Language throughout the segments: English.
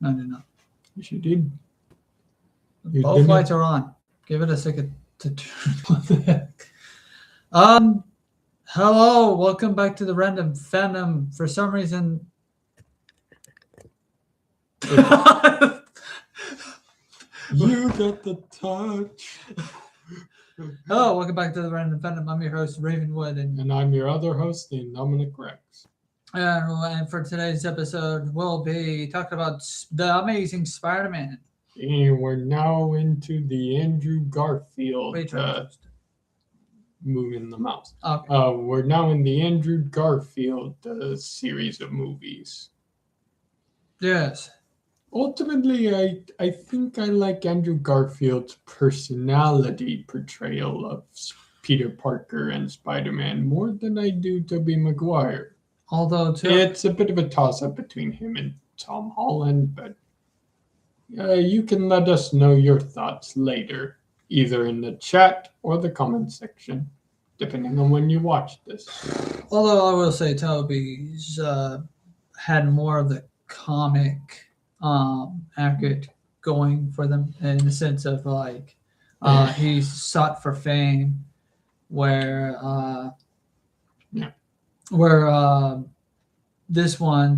No, I did not. Yes, you did. Both lights are on. Give it a second to turn. What the heck? Hello, welcome back to the Random Fandom. For some reason, You got the touch. hello, welcome back to the Random Fandom. I'm your host Ravenwood, And I'm your other host, named Dominic Rex. and for today's episode, we'll be talking about the Amazing Spider-Man. And we're now into the Andrew Garfield moving the mouse. Okay. We're now in the Andrew Garfield series of movies. Yes. Ultimately, I think I like Andrew Garfield's personality portrayal of Peter Parker and Spider-Man more than I do Tobey Maguire. Although it's a bit of a toss-up between him and Tom Holland, but you can let us know your thoughts later, either in the chat or the comment section, depending on when you watch this. Although I will say Tobey's had more of the comic accurate going for them in the sense of like he sought for fame where this one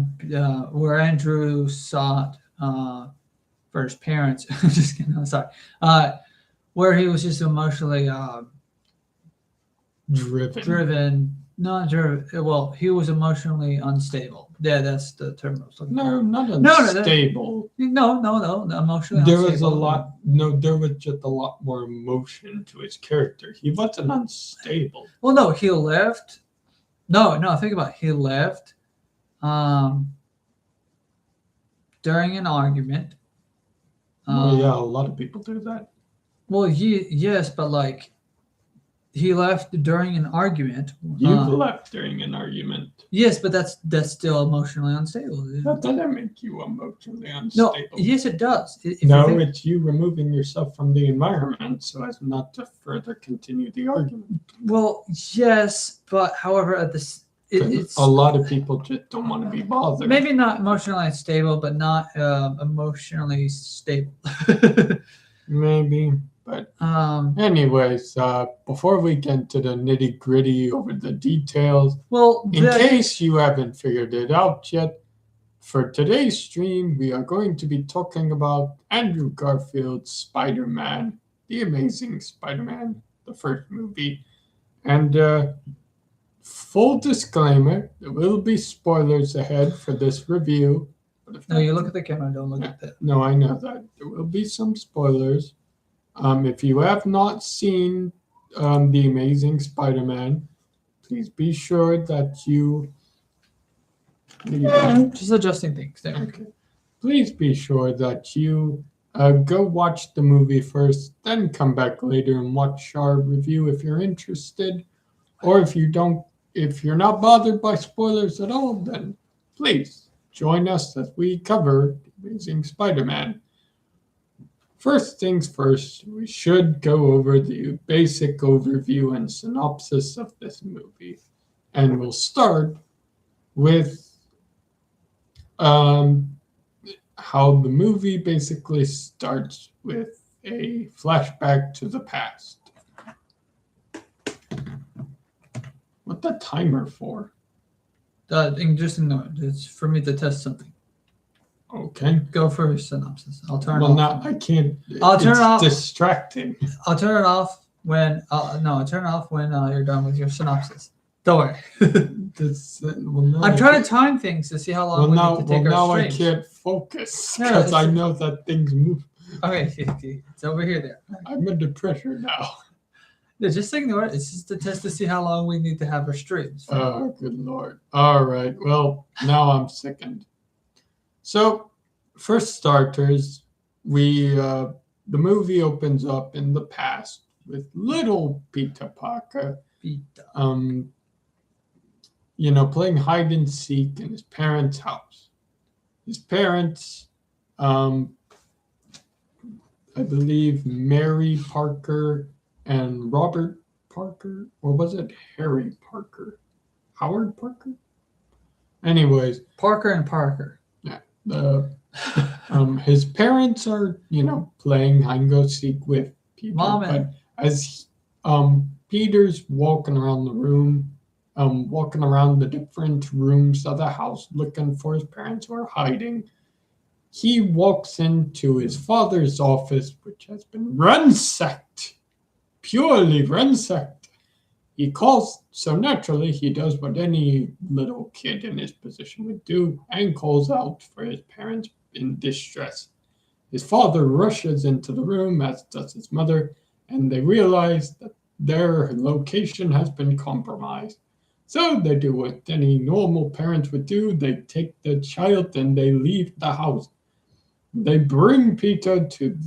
where Andrew sought for his parents just kidding, I'm sorry, where he was just emotionally driven. Not driven. Well, he was emotionally unstable. Yeah, that's the term I was looking for. No, not unstable. No, emotionally there unstable. Was a lot. No, there was just a lot more emotion to his character. He wasn't unstable. Well, no, he left. No, think about it. He left during an argument. Well, yeah, a lot of people do that. Well, yes, but like he left during an argument. You left during an argument. Yes, but that's still emotionally unstable. That doesn't make you emotionally unstable. No, yes, it does. It's you removing yourself from the environment so as not to further continue the argument. Well, yes, but however, at this. It's a lot of people just don't want to be bothered. Maybe not emotionally unstable, but not emotionally stable. Maybe, but anyways, before we get to the nitty gritty over the details, in case you haven't figured it out yet, for today's stream, we are going to be talking about Andrew Garfield's Spider-Man, The Amazing Spider-Man, the first movie, and full disclaimer, there will be spoilers ahead for this review. No, you look at the camera, don't look at that. No, I know that. There will be some spoilers. If you have not seen The Amazing Spider-Man, please be sure that you... Just adjusting things there. Okay. Please be sure that you go watch the movie first, then come back later and watch our review if you're interested. Or if you're not bothered by spoilers at all, then please join us as we cover The Amazing Spider-Man. First things first, we should go over the basic overview and synopsis of this movie. And we'll start with how the movie basically starts with a flashback to the past. What the timer for? Just ignore it. It's for me to test something. Okay. Go for a synopsis. I'll turn it off. Well, no, I can't. I'll turn it off. It's distracting. I'll turn it off when. I'll turn it off when you're done with your synopsis. Don't worry. I'm trying to time things to see how long we need to take our streams. I can't focus because I know that things move. Okay, it's over here. There. I'm under pressure now. No, just ignore it. It's just a test to see how long we need to have our streams. Oh, good Lord. All right. Well, now I'm sickened. So, for starters, the movie opens up in the past with little Peter Parker, playing hide and seek in his parents' house. His parents, I believe, Mary Parker and Robert Parker, or was it Harry Parker? Howard Parker? Anyways. Parker and Parker. Yeah. his parents are, playing hide and go seek with Peter, Mom but and as Peter's walking around the room, walking around the different rooms of the house looking for his parents who are hiding, he walks into his father's office, which has been ransacked, purely ransacked. He calls, so naturally, he does what any little kid in his position would do and calls out for his parents in distress. His father rushes into the room, as does his mother, and they realize that their location has been compromised. So they do what any normal parent would do. They take the child and they leave the house. They bring Peter to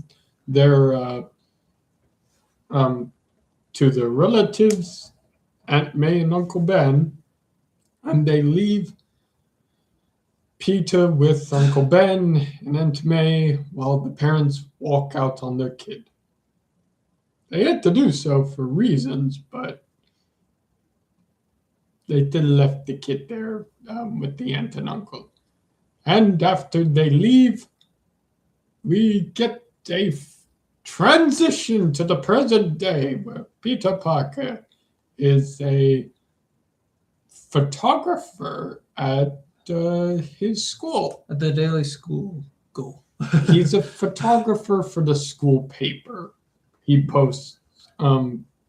their relatives, Aunt May and Uncle Ben, and they leave Peter with Uncle Ben and Aunt May while the parents walk out on their kid. They had to do so for reasons, but they still left the kid there with the aunt and uncle. And after they leave, we get a transition to the present day where Peter Parker is a photographer at his school. at the daily school goal. He's a photographer for the school paper. He posts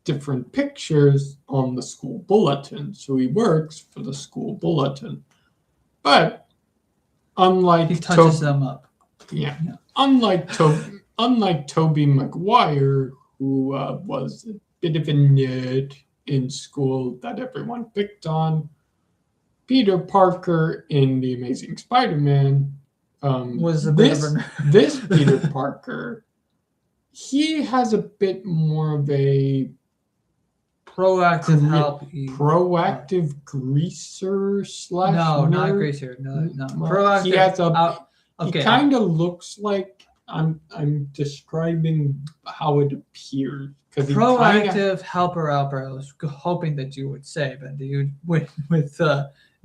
different pictures on the school bulletin, so he works for the school bulletin. But unlike He touches them up. yeah, Yeah. unlike Tobey Maguire, who was a bit of a nerd in school that everyone picked on, Peter Parker in The Amazing Spider-Man Was a bit of a nerd. this Peter Parker, he has a bit more of a proactive help. proactive greaser slash No, nerd. not greaser. No. Well, Proactive. he has a okay. He kind of looks like I'm describing how it appears because proactive helper out. I was hoping that you would say, but you went with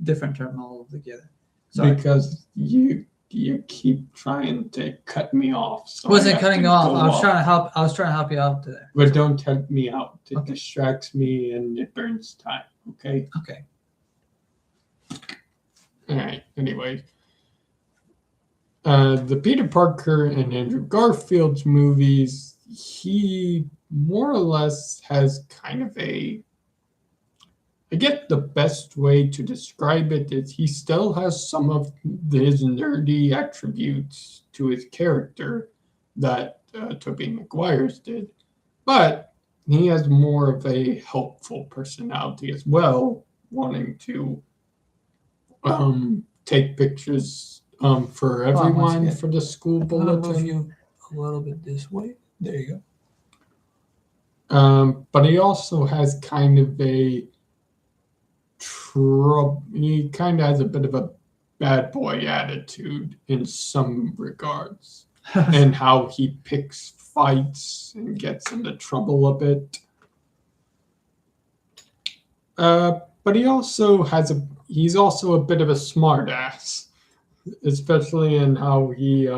different term altogether. Sorry. because you keep trying to cut me off. So Wasn't cutting off. I was trying to help. I was trying to help you out today. But don't cut me out. It Okay. distracts me and it burns time. Okay. Okay. All right. Anyway, the Peter Parker and Andrew Garfield's movies, he more or less has kind of I get the best way to describe it is he still has some of his nerdy attributes to his character that Tobey Maguire's did, but he has more of a helpful personality as well, wanting to take pictures for everyone for the school I'm gonna move bulletin. you a little bit this way. There you go. But he also has kind of he kind of has a bit of a bad boy attitude in some regards, and how he picks fights and gets into trouble a bit. But he also he's also a bit of a smartass, especially in how he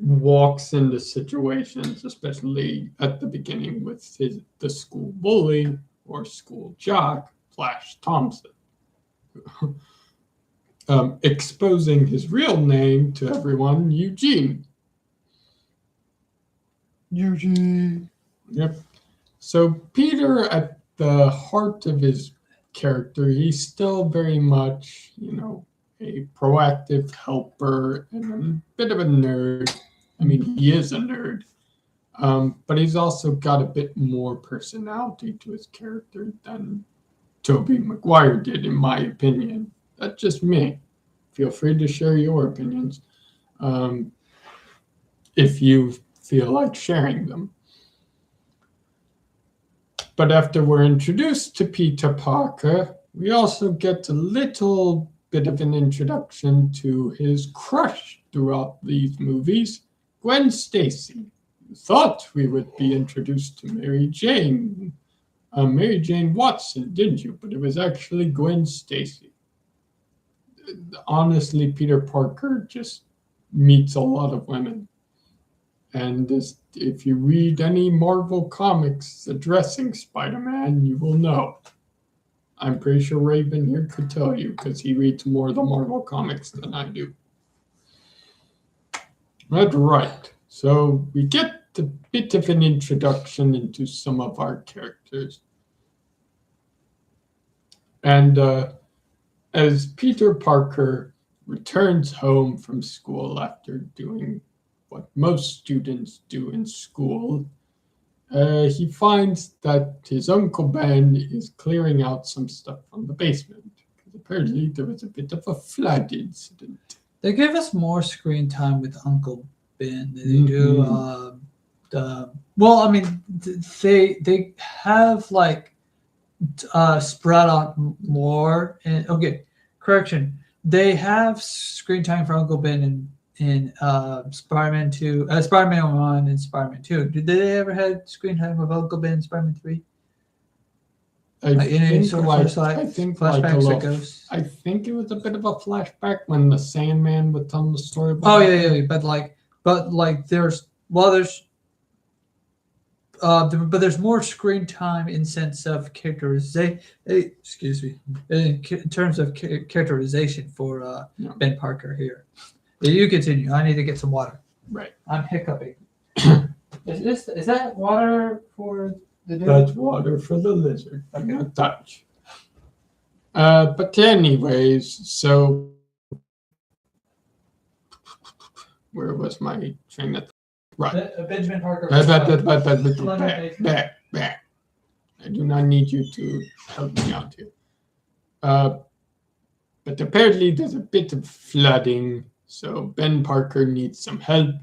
walks into situations, especially at the beginning with the school bully or school jock, Flash Thompson, exposing his real name to everyone, Eugene. Yep. So Peter, at the heart of his character, he's still very much, a proactive helper and a bit of a nerd. I mean, he is a nerd. But he's also got a bit more personality to his character than Tobey Maguire did, in my opinion. That's just me. Feel free to share your opinions if you feel like sharing them. But after we're introduced to Peter Parker, we also get a little bit of an introduction to his crush throughout these movies, Gwen Stacy. Thought we would be introduced to Mary Jane Watson, didn't you? But it was actually Gwen Stacy. Honestly, Peter Parker just meets a lot of women. And if you read any Marvel comics addressing Spider-Man, you will know. I'm pretty sure Raven here could tell you because he reads more of the Marvel comics than I do. That's right. So we get a bit of an introduction into some of our characters. And as Peter Parker returns home from school after doing what most students do in school, he finds that his Uncle Ben is clearing out some stuff from the basement. Because apparently there was a bit of a flood incident. They give us more screen time with Uncle Ben than they do. Well, I mean, they have like spread out more. And okay, correction. They have screen time for Uncle Ben in Spider-Man 2, Spider-Man 1, and Spider-Man 2. Did they ever had screen time with Uncle Ben in Spider-Man 3? I think flashbacks or ghosts? I think it was a bit of a flashback when the Sandman would tell the story about. Oh yeah, but there's there's more screen time in sense of characterization. Excuse me, in terms of characterization for Ben Parker here. You continue. I need to get some water. Right. I'm hiccuping. Is that water for the dude? That's water for the lizard. Okay. Not touch. But anyways, so where was my train of thought? Right. Benjamin Parker. Back. I do not need you to help me out here. But apparently there's a bit of flooding, so Ben Parker needs some help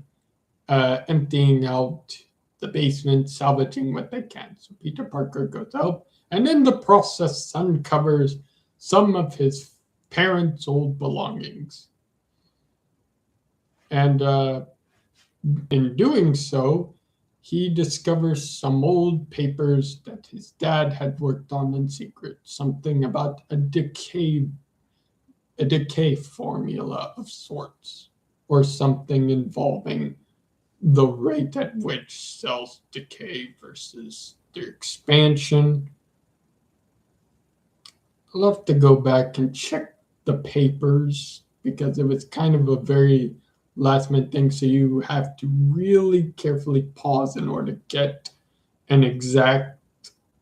emptying out the basement, salvaging what they can. So Peter Parker goes out, and in the process uncovers some of his parents' old belongings. And in doing so, he discovers some old papers that his dad had worked on in secret, something about a decay formula of sorts, or something involving the rate at which cells decay versus their expansion. I'll have to go back and check the papers because it was kind of a very last minute thing, so you have to really carefully pause in order to get an exact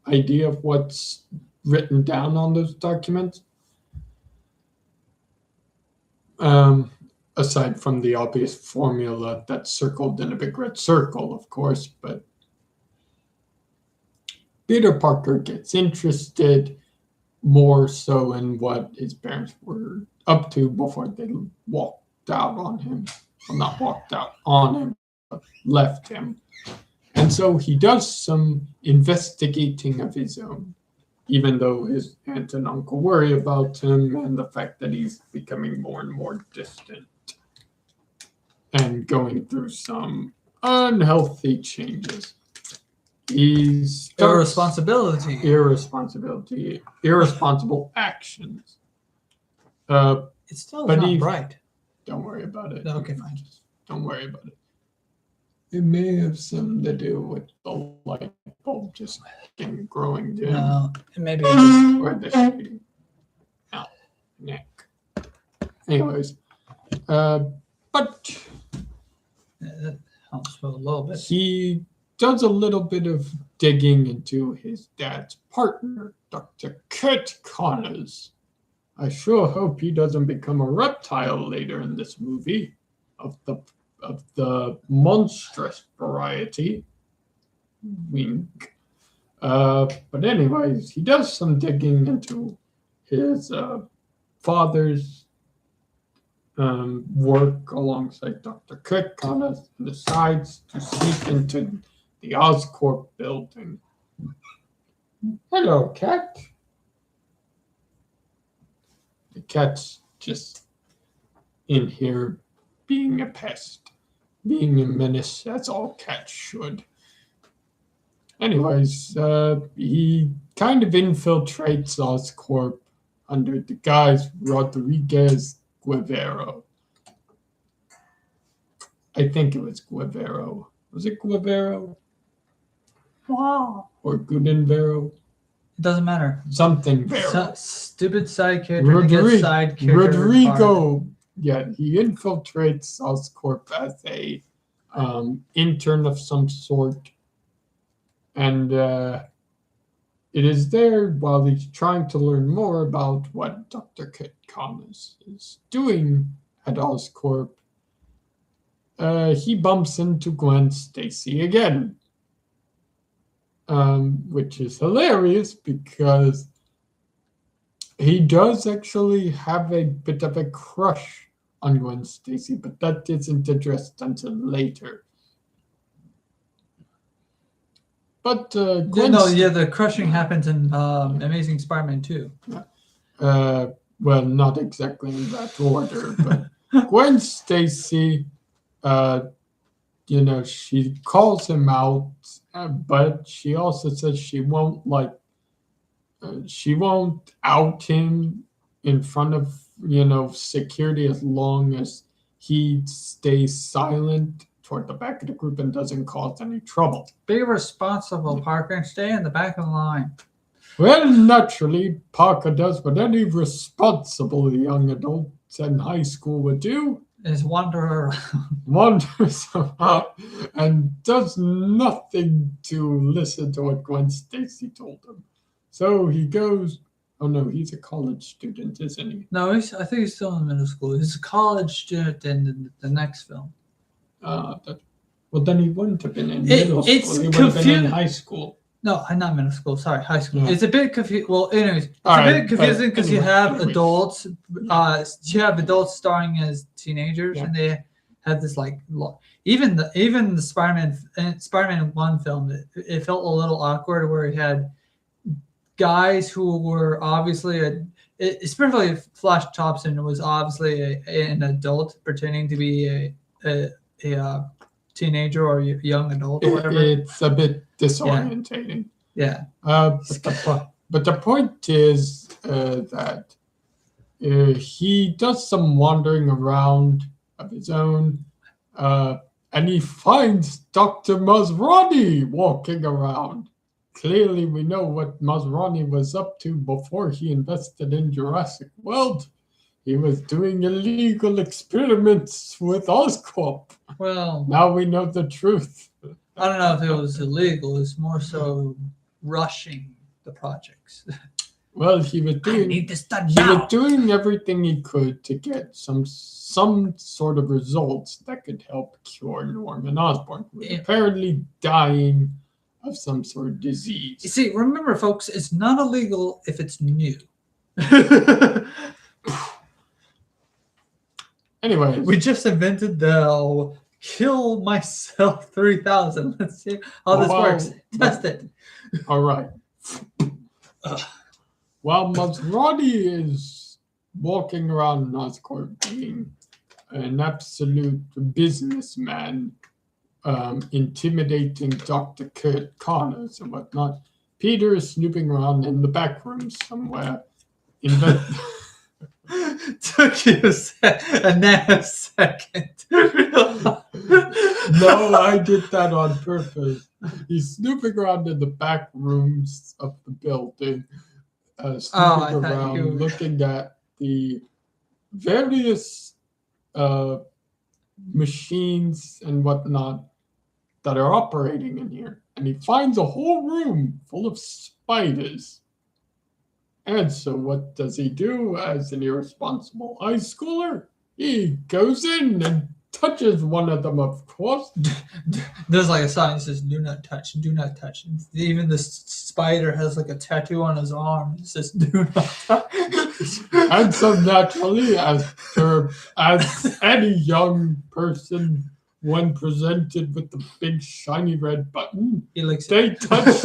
idea of what's written down on those documents. Aside from the obvious formula that's circled in a big red circle, of course, but Peter Parker gets interested more so in what his parents were up to before they walked out on him. Well, not walked out on him, but left him. And so he does some investigating of his own, even though his aunt and uncle worry about him and the fact that he's becoming more and more distant and going through some unhealthy changes. He's irresponsible actions. It's still not bright. Don't worry about it. Okay, fine. Just don't worry about it. It may have something to do with the light bulb just growing dim. No, maybe Or the shading. Ow, neck. Anyways, but that helps a little bit. he does a little bit of digging into his dad's partner, Dr. Kurt Connors. I sure hope he doesn't become a reptile later in this movie of the monstrous variety. Wink. But anyways, he does some digging into his father's work alongside Dr. Kurt Connors and decides to sneak into the Oscorp building. Hello, cat. The cat's just in here being a pest, being a menace, as all cats should. Anyways, he kind of infiltrates Oscorp under the guise Rodriguez Guevara. I think it was Guevara. Was it Guevara Wow. or Gudenvero? It doesn't matter. Something Vero. Stupid side character that gets side character. Rodrigo. Yeah, he infiltrates Oscorp as a intern of some sort, and it is there while he's trying to learn more about what Dr. Kit Connors is doing at Oscorp. He bumps into Gwen Stacy again, which is hilarious because he does actually have a bit of a crush on Gwen Stacy, but that isn't addressed until later. But the crushing happens in Amazing Spider-Man 2. Well, not exactly in that order, but Gwen Stacy, she calls him out, but she also says she won't out him in front of security as long as he stays silent toward the back of the group and doesn't cause any trouble. Be responsible, Parker, and stay in the back of the line. Well, naturally, Parker does what any responsible young adult in high school would do. Is wander around. Wanders around and does nothing to listen to what Gwen Stacy told him. So he goes. Oh no, he's a college student, isn't he? No, I think he's still in middle school. He's a college student in the next film. Well, then he wouldn't have been in middle school. He would have been in high school. No, not middle school. Sorry, high school. Yeah. It's a bit confusing. Well, anyways, it's a bit confusing because you have adults. You have adults starring as teenagers, and they have this even the Spider-Man 1 film. It felt a little awkward where he had guys who were obviously especially Flash Thompson was obviously an adult pretending to be a teenager or a young adult or whatever. It's a bit disorientating. Yeah. But the point is that he does some wandering around of his own, and he finds Dr. Masrani walking around. Clearly, we know what Masrani was up to before he invested in Jurassic World. He was doing illegal experiments with Oscorp. Well, now we know the truth. I don't know if it was illegal. It's more so rushing the projects. Well, he was doing. I need this done now. He was doing everything he could to get some sort of results that could help cure Norman Osborn, who was apparently dying of some sort of disease. You see, remember, folks, it's not illegal if it's new. Anyway, we just invented the kill myself 3000. Let's see how this works. Test it. All right. While Masrani is walking around Oscorp being an absolute businessman, intimidating Dr. Kurt Connors and whatnot, Peter is snooping around in the back room somewhere. Took you a nanosecond. No, I did that on purpose. He's snooping around in the back rooms of the building, looking at the various machines and whatnot that are operating in here. And he finds a whole room full of spiders. And so what does he do as an irresponsible high schooler? He goes in and touches one of them, of course. There's a sign that says, do not touch, do not touch. Even the spider has a tattoo on his arm. It says, do not touch. And so naturally, as any young person, when presented with the big shiny red button, they touch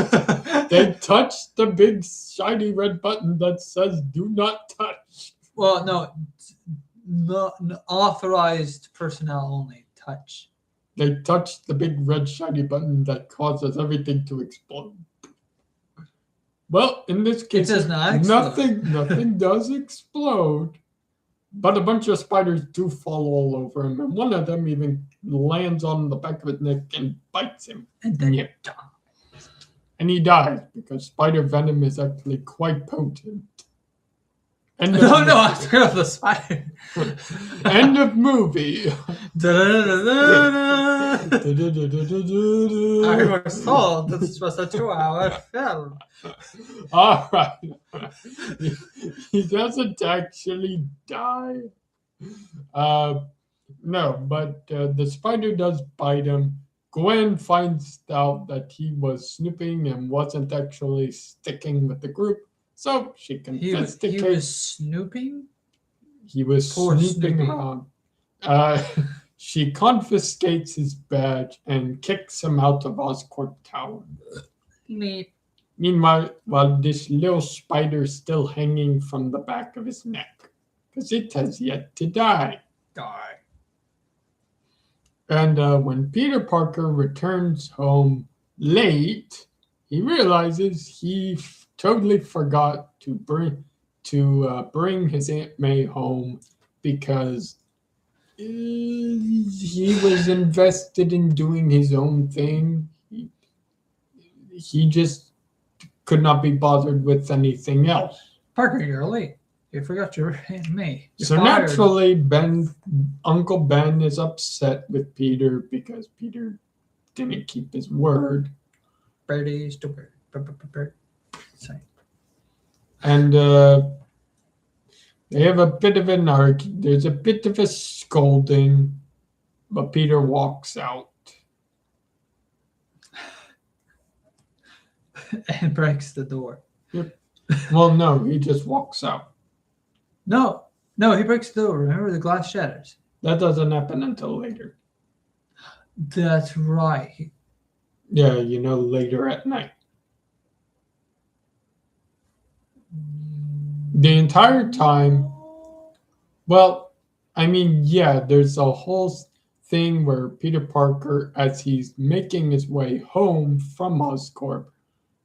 the big shiny red button that says "Do not touch." Well, no, authorized personnel only touch. They touch the big red shiny button that causes everything to explode. Well, in this case, it does not explode. Nothing does explode. But a bunch of spiders do fall all over him, and one of them even lands on the back of his neck and bites him. And then Yep. And he dies because spider venom is actually quite potent. End of no, movie. I scared of the spider. End of movie. I was told this was a 2-hour film. All right. He doesn't actually die. No, but the spider does bite him. Gwen finds out that he was snooping and wasn't actually sticking with the group, so she He confiscates. was snooping? He was Poor snooping Snoopy. around. She confiscates his badge and kicks him out of Oscorp Tower. Neat. Meanwhile, while this little spider is still hanging from the back of his neck, because it has yet to die. And when Peter Parker returns home late, he realizes he totally forgot to bring his Aunt May home because he was invested in doing his own thing. He just could not be bothered with anything else. Parker, you're late. You forgot your Aunt May. You're So fired. naturally, Uncle Ben is upset with Peter because Peter didn't keep his word. Birdie, stupid. Sorry. And they have a bit of an argument. There's a bit of a scolding, but Peter walks out. And breaks the door. Yep. Well, no, he just walks out. No, he breaks the door. Remember, the glass shatters. That doesn't happen until later. That's right. Yeah, later at night. The entire time, well, I mean, yeah, there's a whole thing where Peter Parker, as he's making his way home from Oscorp,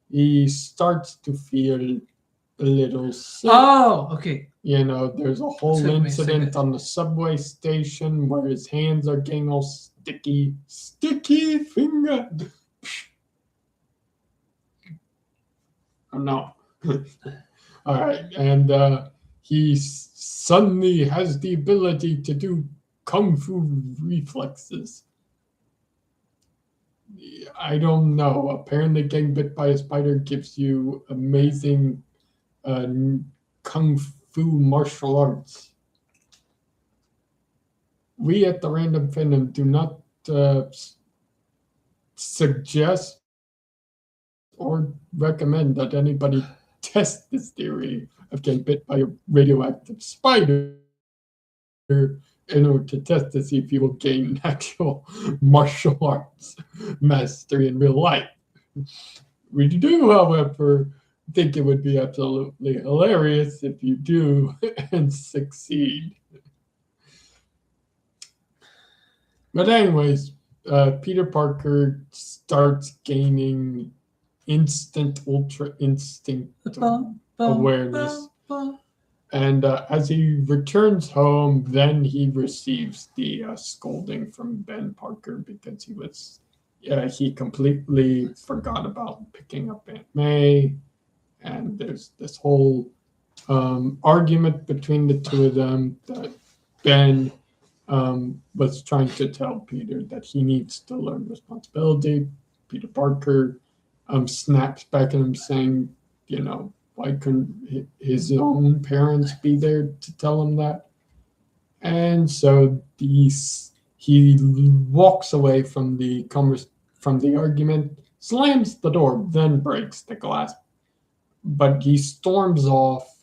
he starts to feel a little sick. Oh, okay. There's a whole incident on the subway station where his hands are getting all sticky finger. Oh, no. All right, and he suddenly has the ability to do kung fu reflexes. I don't know. Apparently, getting bit by a spider gives you amazing kung fu martial arts. We at the Random Fandom do not suggest or recommend that anybody test this theory of getting bit by a radioactive spider in order to test to see if you will gain actual martial arts mastery in real life. We do, however, think it would be absolutely hilarious if you do and succeed. But anyways, Peter Parker starts gaining ultra instinct awareness. And as he returns home, then he receives the scolding from Ben Parker because he completely forgot about picking up Aunt May. And there's this whole argument between the two of them that Ben was trying to tell Peter that he needs to learn responsibility. Peter Parker snaps back at him saying, why couldn't his own parents be there to tell him that? And so he walks away from the argument, slams the door, then breaks the glass. But he storms off.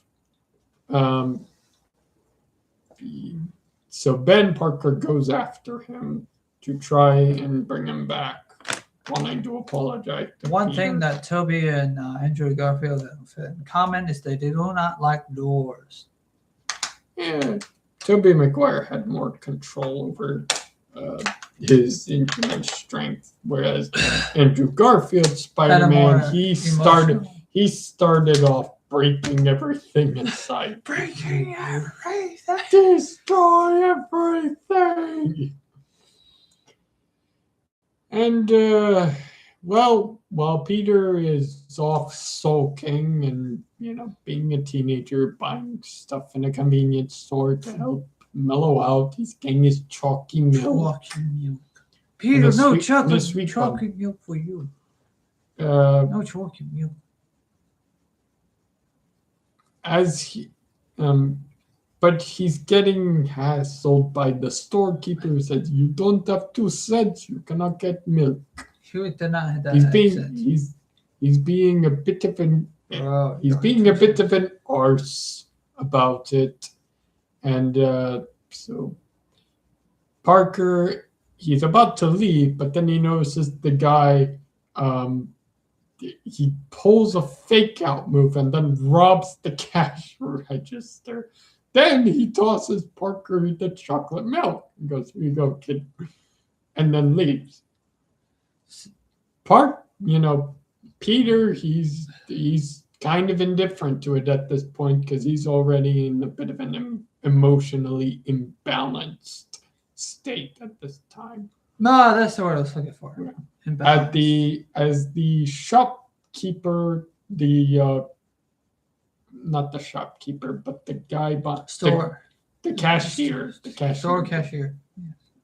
So Ben Parker goes after him to try and bring him back, wanting to apologize to One Peter. thing that Toby and Andrew Garfield have in common is they do not like doors. Yeah, Tobey Maguire had more control over his inhuman strength, whereas Andrew Garfield's Spider-Man, he started off breaking everything in sight. Breaking everything. Destroy everything. And well, while Peter is off sulking and being a teenager, buying stuff in a convenience store to help mellow out, he's getting his chalky milk. Chalky milk. Peter, no sweet- chocolate. sweet Chalky milk for you. No chalky milk. As he, but he's getting hassled by the storekeeper who says, "You don't have 2 cents. You cannot get milk." He did not have that He's accent. being a bit of an arse about it, and so Parker, he's about to leave, but then he notices the guy. He pulls a fake out move and then robs the cash register. Then he tosses Parker the chocolate milk and goes, "Here you go, kid," and then leaves. Peter, he's kind of indifferent to it at this point because he's already in a bit of an emotionally imbalanced state at this time. No, that's the word I was looking for. Yeah. Imbalance. As the shopkeeper, not the shopkeeper, but the guy Store. the cashier, Store cashier.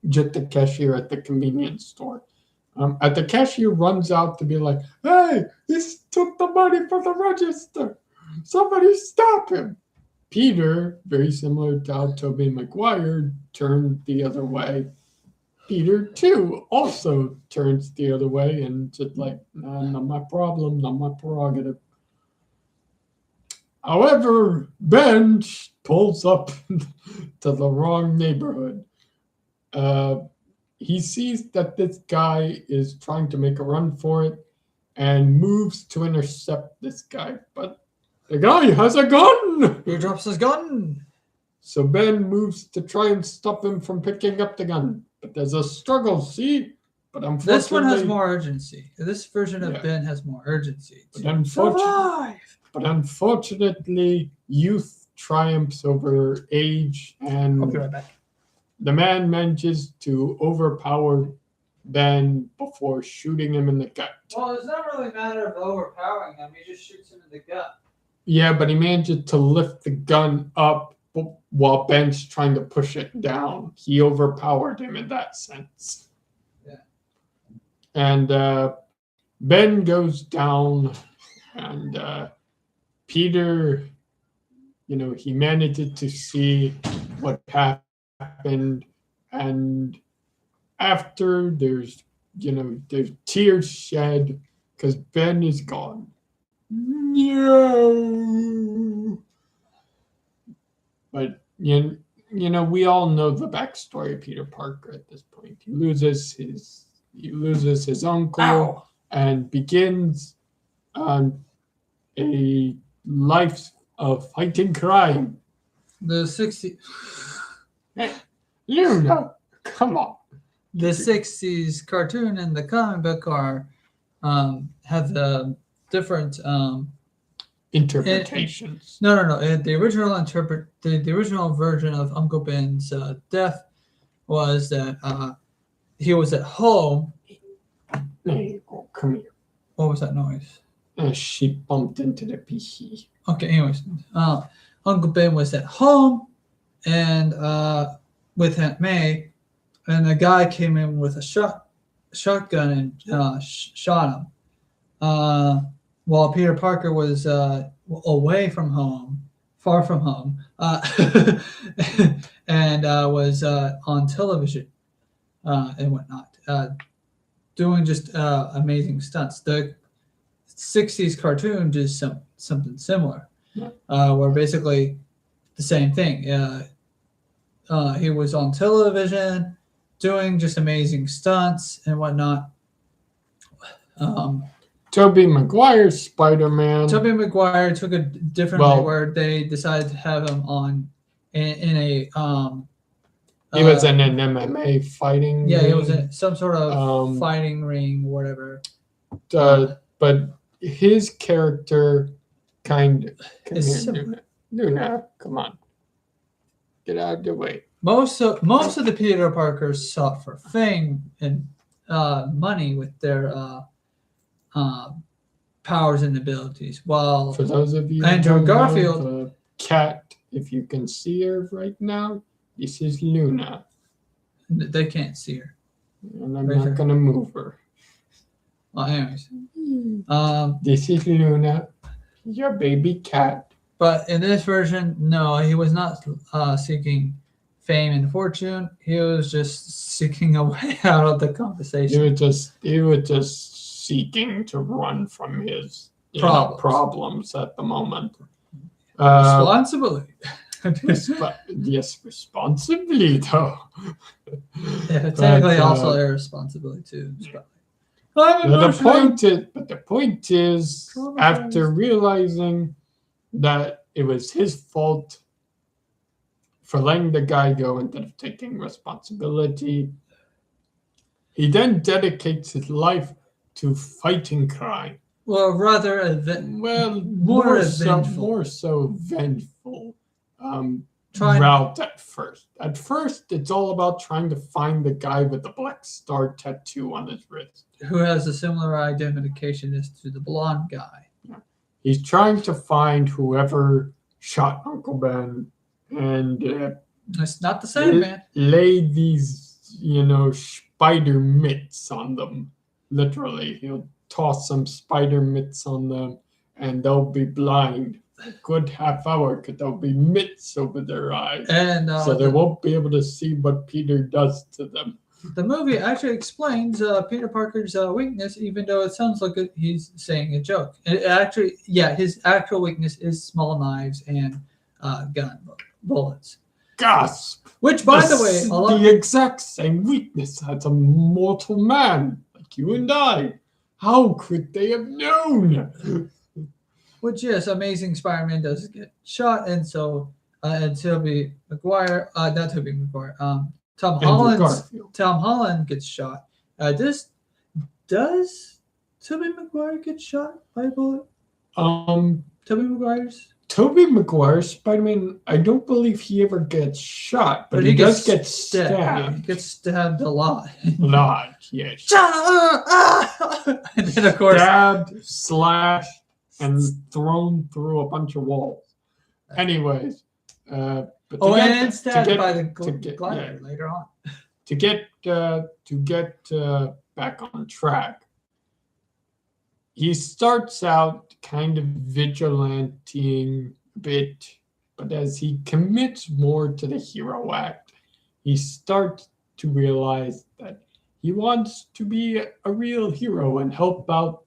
just the cashier at the convenience store. At the cashier runs out to be like, "Hey, he took the money from the register. Somebody stop him." Peter, very similar to how Tobey Maguire turned the other way. Peter, too, also turns the other way and just like, "Nah, not my problem, not my prerogative." However, Ben pulls up to the wrong neighborhood. He sees that this guy is trying to make a run for it and moves to intercept this guy. But the guy has a gun! He drops his gun. So Ben moves to try and stop him from picking up the gun. But there's a struggle, see? But unfortunately, This one has more urgency. This version of Ben has more urgency. But unfortunately, youth triumphs over age, and I'll be right back. the man manages to overpower Ben before shooting him in the gut. Well, it's not really a matter of overpowering him. He just shoots him in the gut. Yeah, but he manages to lift the gun up while Ben's trying to push it down. He overpowered him in that sense. Yeah. And Ben goes down, and Peter, he managed to see what happened, and after there's tears shed because Ben is gone. No. But we all know the backstory of Peter Parker at this point. He loses his uncle. Ow. And begins a life of fighting crime. The 60s. Come on. The 60s cartoon and the comic book are have the different interpretations. No. The original version of Uncle Ben's death was that he was at home. Hey, come here. What was that noise? She bumped into the PC. Okay, anyways, Uncle Ben was at home and with Aunt May, and a guy came in with a shotgun and shot him. While Peter Parker was away from home, far from home, and was on television and whatnot, doing just amazing stunts. The 60s cartoon did something similar, where basically the same thing. He was on television doing just amazing stunts and whatnot. Tobey Maguire's Spider-Man. Tobey Maguire took a different way where they decided to have him on in a he was in an MMA fighting ring. It was in some sort of fighting ring, whatever. But his character Kind of. Come It's here, similar. Luna, come on. Get out of the way. Most of the Peter Parkers sought for fame and money with their uh, powers and abilities, while For those of you who Andrew don't Garfield, know, the cat, if you can see her right now, this is Luna. they can't see her. And I'm Right not here. going to move her. Well, anyways, This is Luna, your baby cat. but in this version, no, he was not seeking fame and fortune. He was just seeking a way out of the conversation. He was just seeking to run from his problems at the moment. Responsibility. Yes, responsibly though. Yeah, technically also irresponsibility too. But the point is, after realizing that it was his fault for letting the guy go instead of taking responsibility, he then dedicates his life to fighting crime. Well, rather more so vengeful Trying- route at first. At first, it's all about trying to find the guy with the black star tattoo on his wrist. who has a similar identification as to the blonde guy. He's trying to find whoever shot Uncle Ben and It's not the same, man. lay these, spider mitts on them. Literally, he'll toss some spider mitts on them and they'll be blind for a good half hour because there'll be mitts over their eyes. And So they won't be able to see what Peter does to them. the movie actually explains Peter Parker's weakness, even though it sounds like he's saying a joke. His actual weakness is small knives and gun bullets. Gasp! Which, by the way, the exact same weakness as a mortal man like you and I. How could they have known? Which, yes, Amazing Spider-Man does get shot, and so and Tobey Maguire, not Tobey Maguire, Tom Holland gets shot. Does Tobey Maguire get shot by a bullet? Tobey Maguire's Spider-Man, I don't believe he ever gets shot, but he does get stabbed. Yeah, he gets stabbed a lot. Yes. And then, of course, stabbed, slashed, and thrown through a bunch of walls. Anyways, and stabbed by the glider later on. To get back on track, he starts out kind of vigilanting a bit, but as he commits more to the hero act, he starts to realize that he wants to be a real hero and help out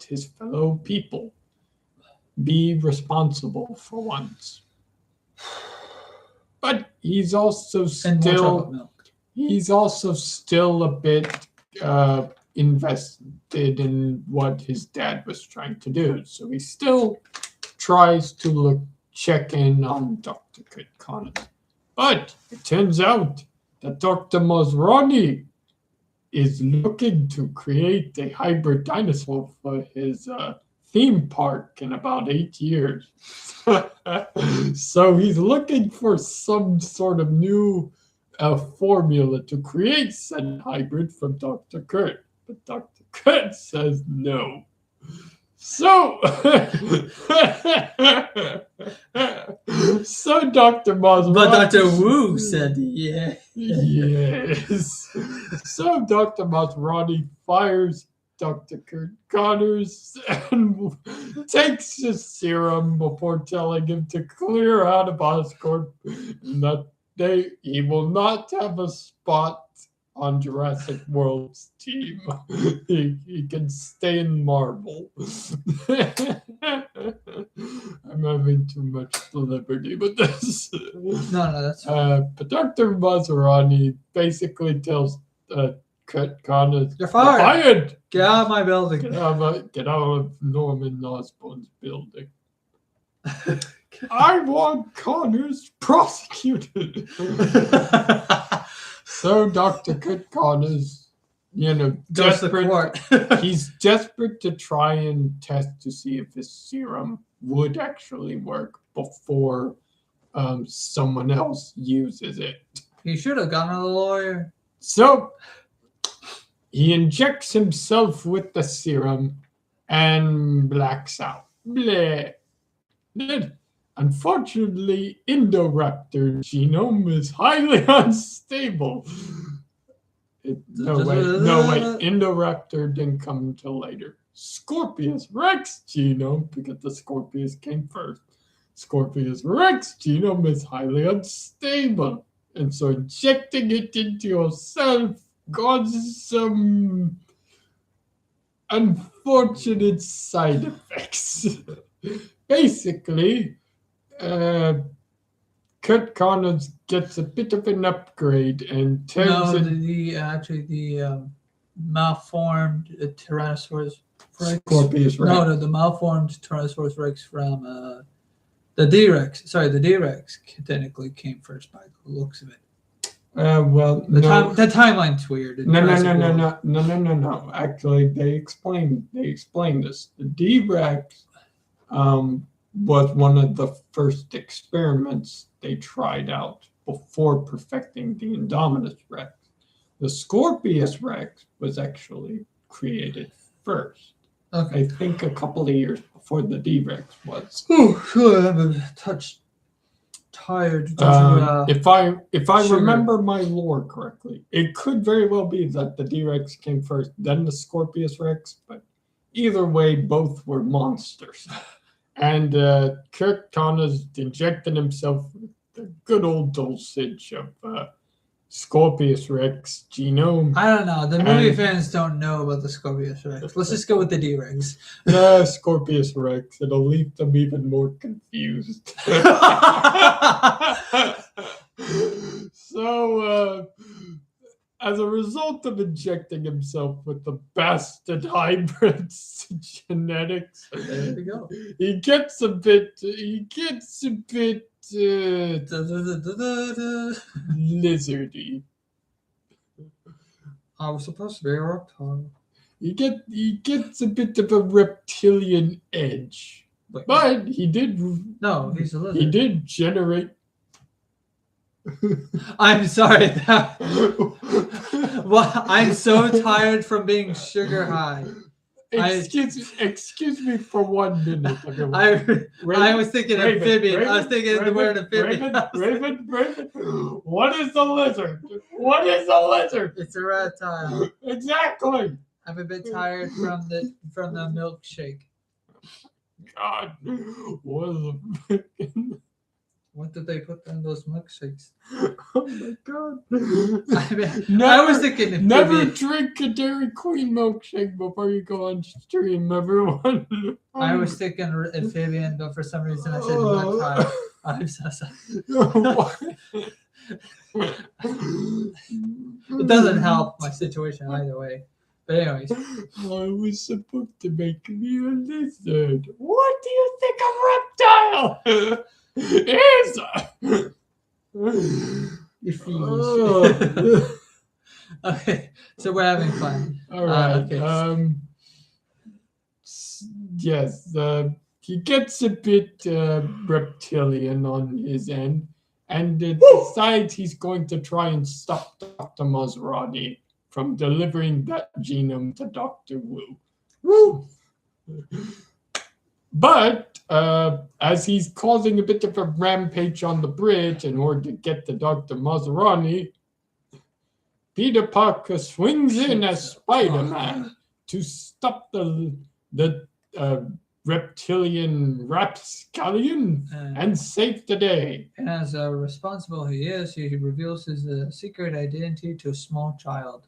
his fellow people. Be responsible for once. But he's also still a bit invested in what his dad was trying to do. So he still tries to check in on Dr. Kurt Connors. But it turns out that Dr. Masrani is looking to create a hybrid dinosaur for his theme park in about 8 years. So he's looking for some sort of new formula to create said hybrid from Dr. Kurt. But Dr. Kurt says no. So, Dr. Masrani. But Dr. Wu said yeah. Yes. So Dr. Masrani fires Dr. Kurt Connors and takes his serum before telling him to clear out of Oscorp and that he will not have a spot on Jurassic World's team. He can stay in Marvel. I'm having too much liberty with this. No, that's fine. But Dr. Masrani basically tells Kurt Connors, "You're fired. Get out of my building. Get out of Norman Osborn's building. I want Connors prosecuted." So Dr. Kurt Connors goes to desperate. court. He's desperate to try and test to see if his serum would actually work before someone else uses it. He should have gotten a lawyer. So he injects himself with the serum and blacks out. Bleh. Unfortunately, Indoraptor genome is highly unstable. No way. Indoraptor didn't come until later. Scorpius Rex genome, because the Scorpius came first. Scorpius Rex genome is highly unstable. And so injecting it into yourself causes some unfortunate side effects. Basically, Kurt Connors gets a bit of an upgrade and turns the malformed Tyrannosaurus Rex. Scorpius Rex. No, the malformed Tyrannosaurus Rex from the D-Rex. Sorry, the D-Rex technically came first by the looks of it. The timeline's weird. No. Actually, they explained this. The D-Rex was one of the first experiments they tried out before perfecting the Indominus Rex. The Scorpius Rex was actually created first. Okay. I think a couple of years before the D-Rex was. I'm a touch tired. If I remember my lore correctly, it could very well be that the D-Rex came first, then the Scorpius Rex, but either way, both were monsters. And Kirk Connors injected himself with the good old dosage of Scorpius Rex genome. I don't know. The movie fans don't know about the Scorpius Rex. Let's just go with the D-Rex. The Scorpius Rex. It'll leave them even more confused. So, as a result of injecting himself with the bastard hybrids genetics, there we go. He gets a bit lizardy. I was supposed to be a reptile. He gets a bit of a reptilian edge. Wait, but he did. No, he's a lizard. He did generate. I'm sorry. Well, I'm so tired from being sugar high. Excuse me for 1 minute. I was thinking amphibian. I was thinking the word amphibian. Raven. What is a lizard? What is a lizard? It's a reptile. Exactly. I'm a bit tired from the milkshake. God, what did they put in those milkshakes? Oh my God! I was thinking amphibian. Never drink a Dairy Queen milkshake before you go on stream, everyone. I was thinking amphibian, but for some reason I said reptile. I'm so sorry. It doesn't help my situation either way. But anyways. I was supposed to make me a lizard. What do you think a reptile is? Okay, so we're having fun. All right. Okay. Yes, he gets a bit reptilian on his end, and decides he's going to try and stop Dr. Maserati from delivering that genome to Dr. Wu. Woo! But as he's causing a bit of a rampage on the bridge in order to get to Dr. Maserati, Peter Parker swings in as Spider-Man to stop the reptilian rapscallion and save the day. And as responsible he is, he reveals his secret identity to a small child.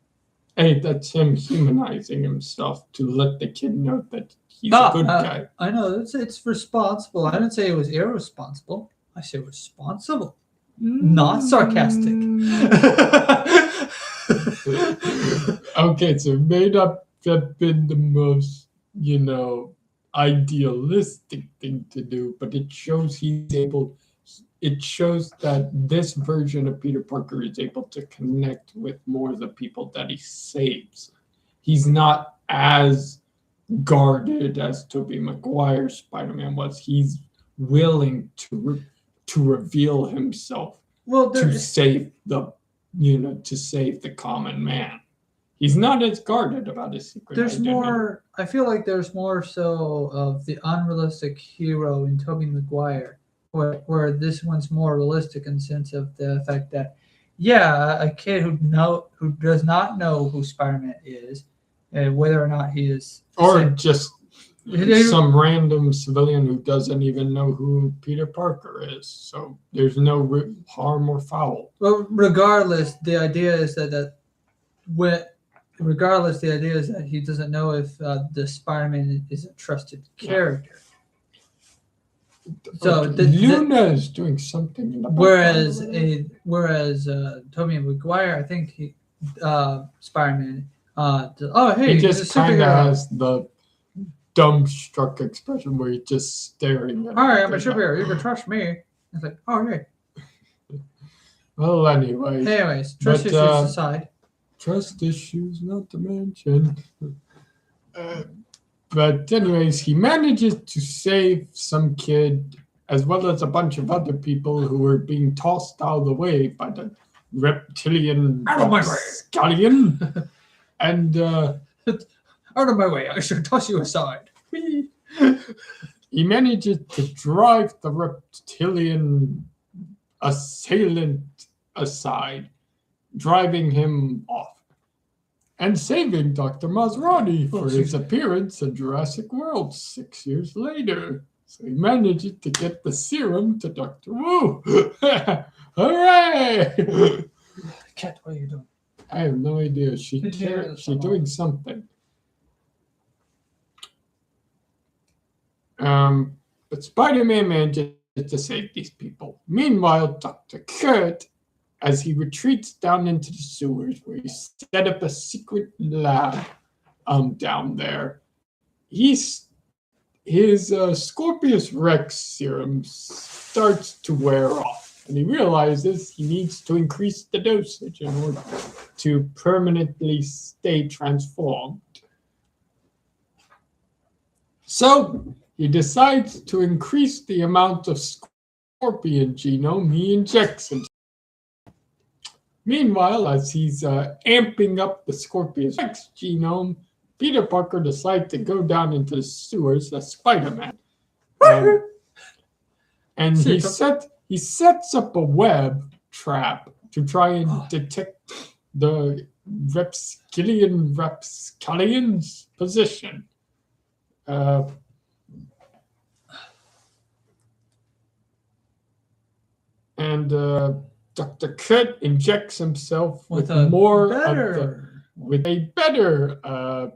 Hey, that's him humanizing himself to let the kid know that he's a good guy. I know, it's responsible. I didn't say it was irresponsible. I said responsible. Not sarcastic. Okay, so it may not have been the most, idealistic thing to do, but it shows it shows that this version of Peter Parker is able to connect with more of the people that he saves he's not as guarded as Tobey Maguire's Spider-Man was. He's willing to reveal himself Well, to there save the to save the common man. He's not as guarded about his secret there's identity. more. I feel like there's more so of the unrealistic hero in Tobey Maguire, where this one's more realistic in the sense of the fact that, yeah, a kid who does not know who Spider-Man is, and whether or not he is, Or say- just some random civilian who doesn't even know who Peter Parker is. So there's no harm or foul. well, regardless, the idea is when regardless, the idea is that he doesn't know if the Spider-Man is a trusted character. So Luna is doing something in the whereas background. Tobey Maguire, I think Spider-Man. Hey, He he's just a kind of superhero. has the dumbstruck expression where he's just staring at All right, I'm a everything. superhero. You can trust me. It's like, oh, hey. Well, Anyways, trust issues aside. trust issues not to mention. But anyways, he manages to save some kid as well as a bunch of other people who were being tossed out of the way by the reptilian Out of my way. scallion. And Out of my way. I should toss you aside. he manages to drive the reptilian assailant aside, driving him off, and saving Dr. Maserati for his appearance in Jurassic World 6 years later. So he manages to get the serum to Dr. Wu. Hooray! Cat, what are you doing? I have no idea. She's doing something. But Spider-Man manages to save these people. Meanwhile, Dr. Kurt, as he retreats down into the sewers where he set up a secret lab down there, his Scorpius Rex serum starts to wear off, and he realizes he needs to increase the dosage in order to permanently stay transformed. So he decides to increase the amount of scorpion genome he injects himself. Meanwhile, as he's amping up the Scorpius Rex genome, Peter Parker decides to go down into the sewers as Spider-Man. And he sets up a web trap to try and detect the Rapscallion's position. Dr. Kurt injects himself with a better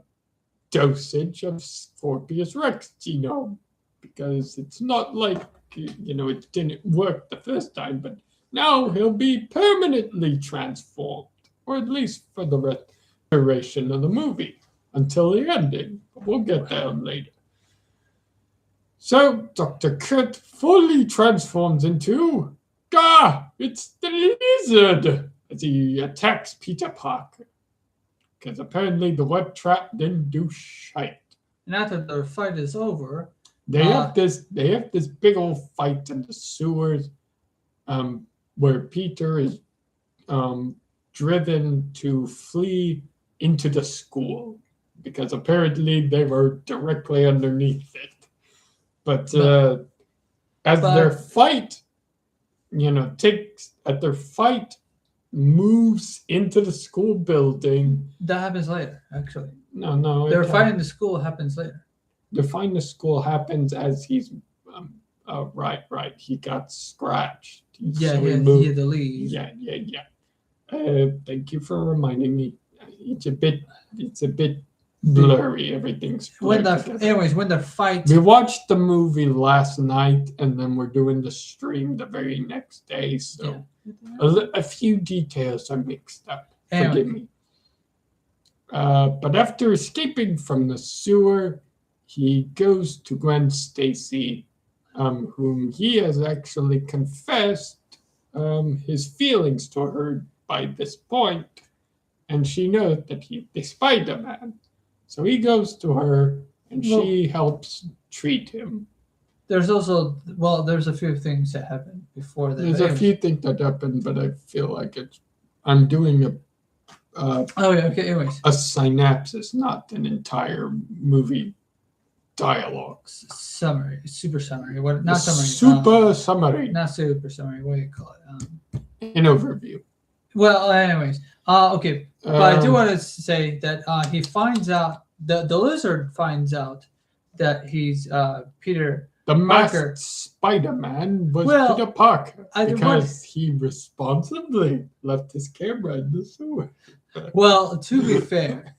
dosage of Scorpius Rex genome, because it's not like it didn't work the first time, but now he'll be permanently transformed, or at least for the duration of the movie until the ending. But we'll get there later. So Dr. Kurt fully transforms into it's the lizard, as he attacks Peter Parker, because apparently the web trap didn't do shite. And after the fight is over, they have this big old fight in the sewers, where Peter is driven to flee into the school, because apparently they were directly underneath it. But their fight moves into the school building. That happens later, actually. No. They're fighting the school happens later. The fighting the school happens as he's right. He got scratched. He had to leave. Yeah. Thank you for reminding me. It's a bit blurry. Everything's blurry. When the fight. We watched the movie last night, and then we're doing the stream the very next day. So a few details are mixed up. Forgive me. But after escaping from the sewer, he goes to Gwen Stacy, whom he has actually confessed his feelings to her by this point. and she knows that he's the Spider-Man. So he goes to her, and Well, she helps treat him. there's there's a few things that happen before that. There's But a anyways. few things that happen, but I feel like I'm doing Oh yeah. Okay. Anyways, a synopsis, not an entire movie dialogue. summary, super summary. What? Not A summary. super summary, Not super summary. What do you call it? an overview. Well, anyways, okay. But I do want to say that he finds out the lizard finds out that he's Peter. The Parker. masked Spider-Man was Well, Peter Parker I- because he responsibly left his camera in the sewer. Well, to be fair,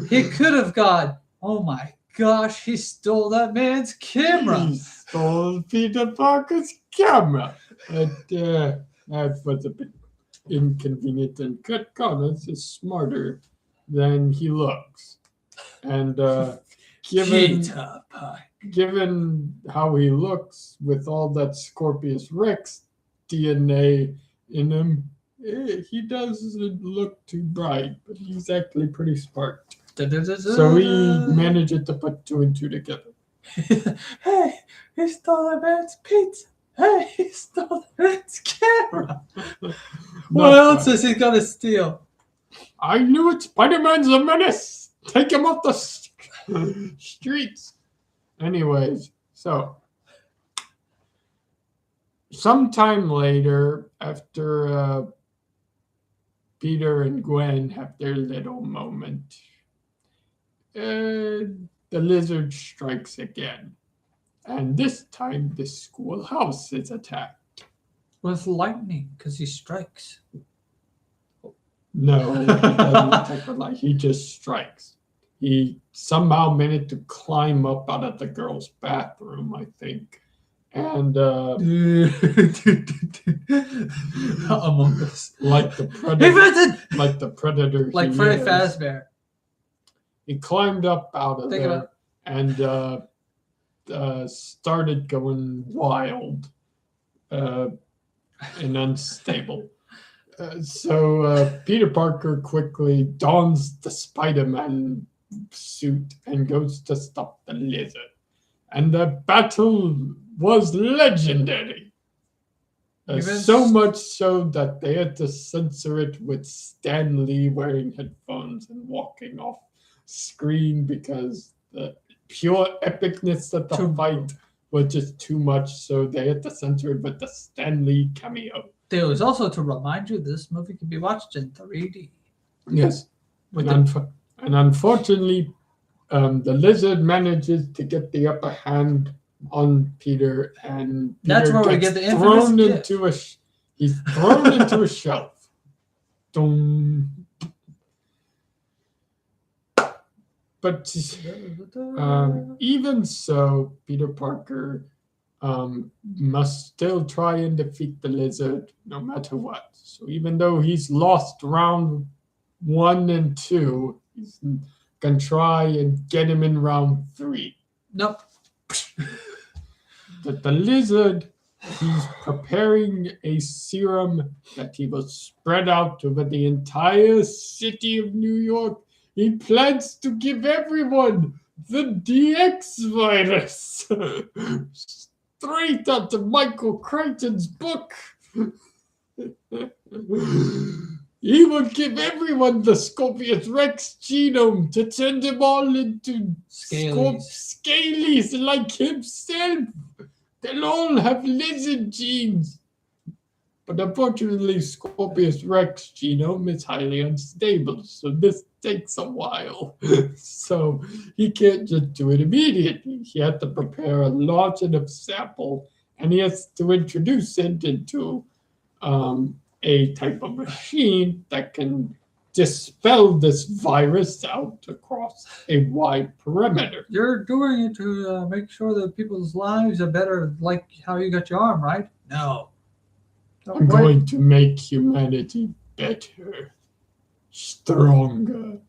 he could have gone. Oh my gosh, he stole that man's camera. He stole Peter Parker's camera. But that was a bit inconvenient, and Kurt Connors is smarter than he looks. And given Peter Parker. given how he looks with all that Scorpius Rex DNA in him, he doesn't look too bright, but he's actually pretty smart. So he managed to put two and two together. Hey, he stole that man's pizza. Hey, he stole that man's camera. What else is he gonna steal? I knew it. Spider-Man's a menace. Take him off the streets. Anyways, so sometime later, after Peter and Gwen have their little moment, the lizard strikes again. And this time, the schoolhouse is attacked. With lightning, because he strikes. No, he doesn't attack with light. He just strikes. He somehow managed to climb up out of the girl's bathroom, I think. And Among Us. like the predator, Like he Freddy is, Fazbear. he climbed up out of Think there about and started going wild and unstable. So Peter Parker quickly dons the Spider-Man suit and goes to stop the lizard. And the battle was legendary. So much so that they had to censor it with Stan Lee wearing headphones and walking off screen because the pure epicness of the fight was just too much. So they had to censor it with the Stan Lee cameo. There was also to remind you this movie can be watched in 3D. Yes. And unfortunately, the lizard manages to get the upper hand on Peter, and Peter That's where we gets get the infamous thrown gift. into he's thrown into a shelf. Dum. But even so, Peter Parker must still try and defeat the lizard no matter what. So even though he's lost round 1 and 2, he's gonna try and get him in round 3. Nope. But the lizard, he's preparing a serum that he will spread out over the entire city of New York. He plans to give everyone the DX virus. Straight out of Michael Crichton's book. He will give everyone the Scorpius Rex genome to turn them all into scalies like himself. They'll all have lizard genes. But unfortunately, Scorpius Rex genome is highly unstable, so this takes a while. So he can't just do it immediately. He had to prepare a large enough sample, and he has to introduce it into a type of machine that can dispel this virus out across a wide perimeter. You're doing it to make sure that people's lives are better, like how you got your arm, right? No. I'm going to make humanity better, stronger,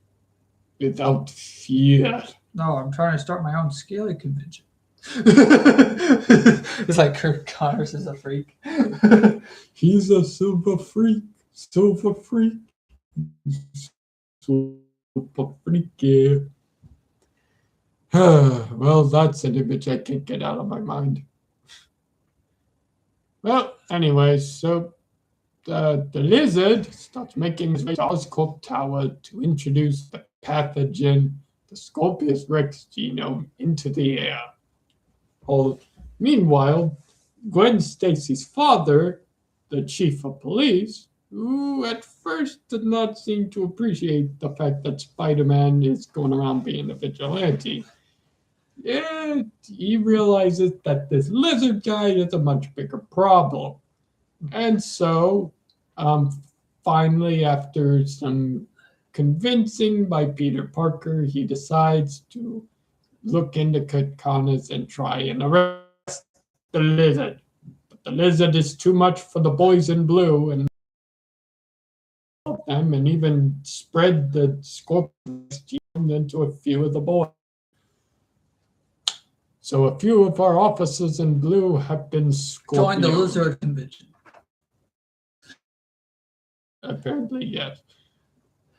without fear. No, I'm trying to start my own scaly convention. It's like Kurt Connors is a freak. He's a silver freak, super freaky. Well, that's an image I can't get out of my mind. Well, anyways, so the lizard starts making his way to Oscorp Tower to introduce the pathogen, the Scorpius Rex genome, into the air. Meanwhile, Gwen Stacy's father, the chief of police, who at first did not seem to appreciate the fact that Spider-Man is going around being a vigilante, yeah, he realizes that this lizard guy is a much bigger problem. And so, um, finally, after some convincing by Peter Parker, he decides to look into Kurt Connors and try and arrest the lizard. But the lizard is too much for the boys in blue and them, and even spread the scorpion gene into a few of the boys. So a few of our officers in blue have been Join the Scorpio. lizard convention. Apparently, yes.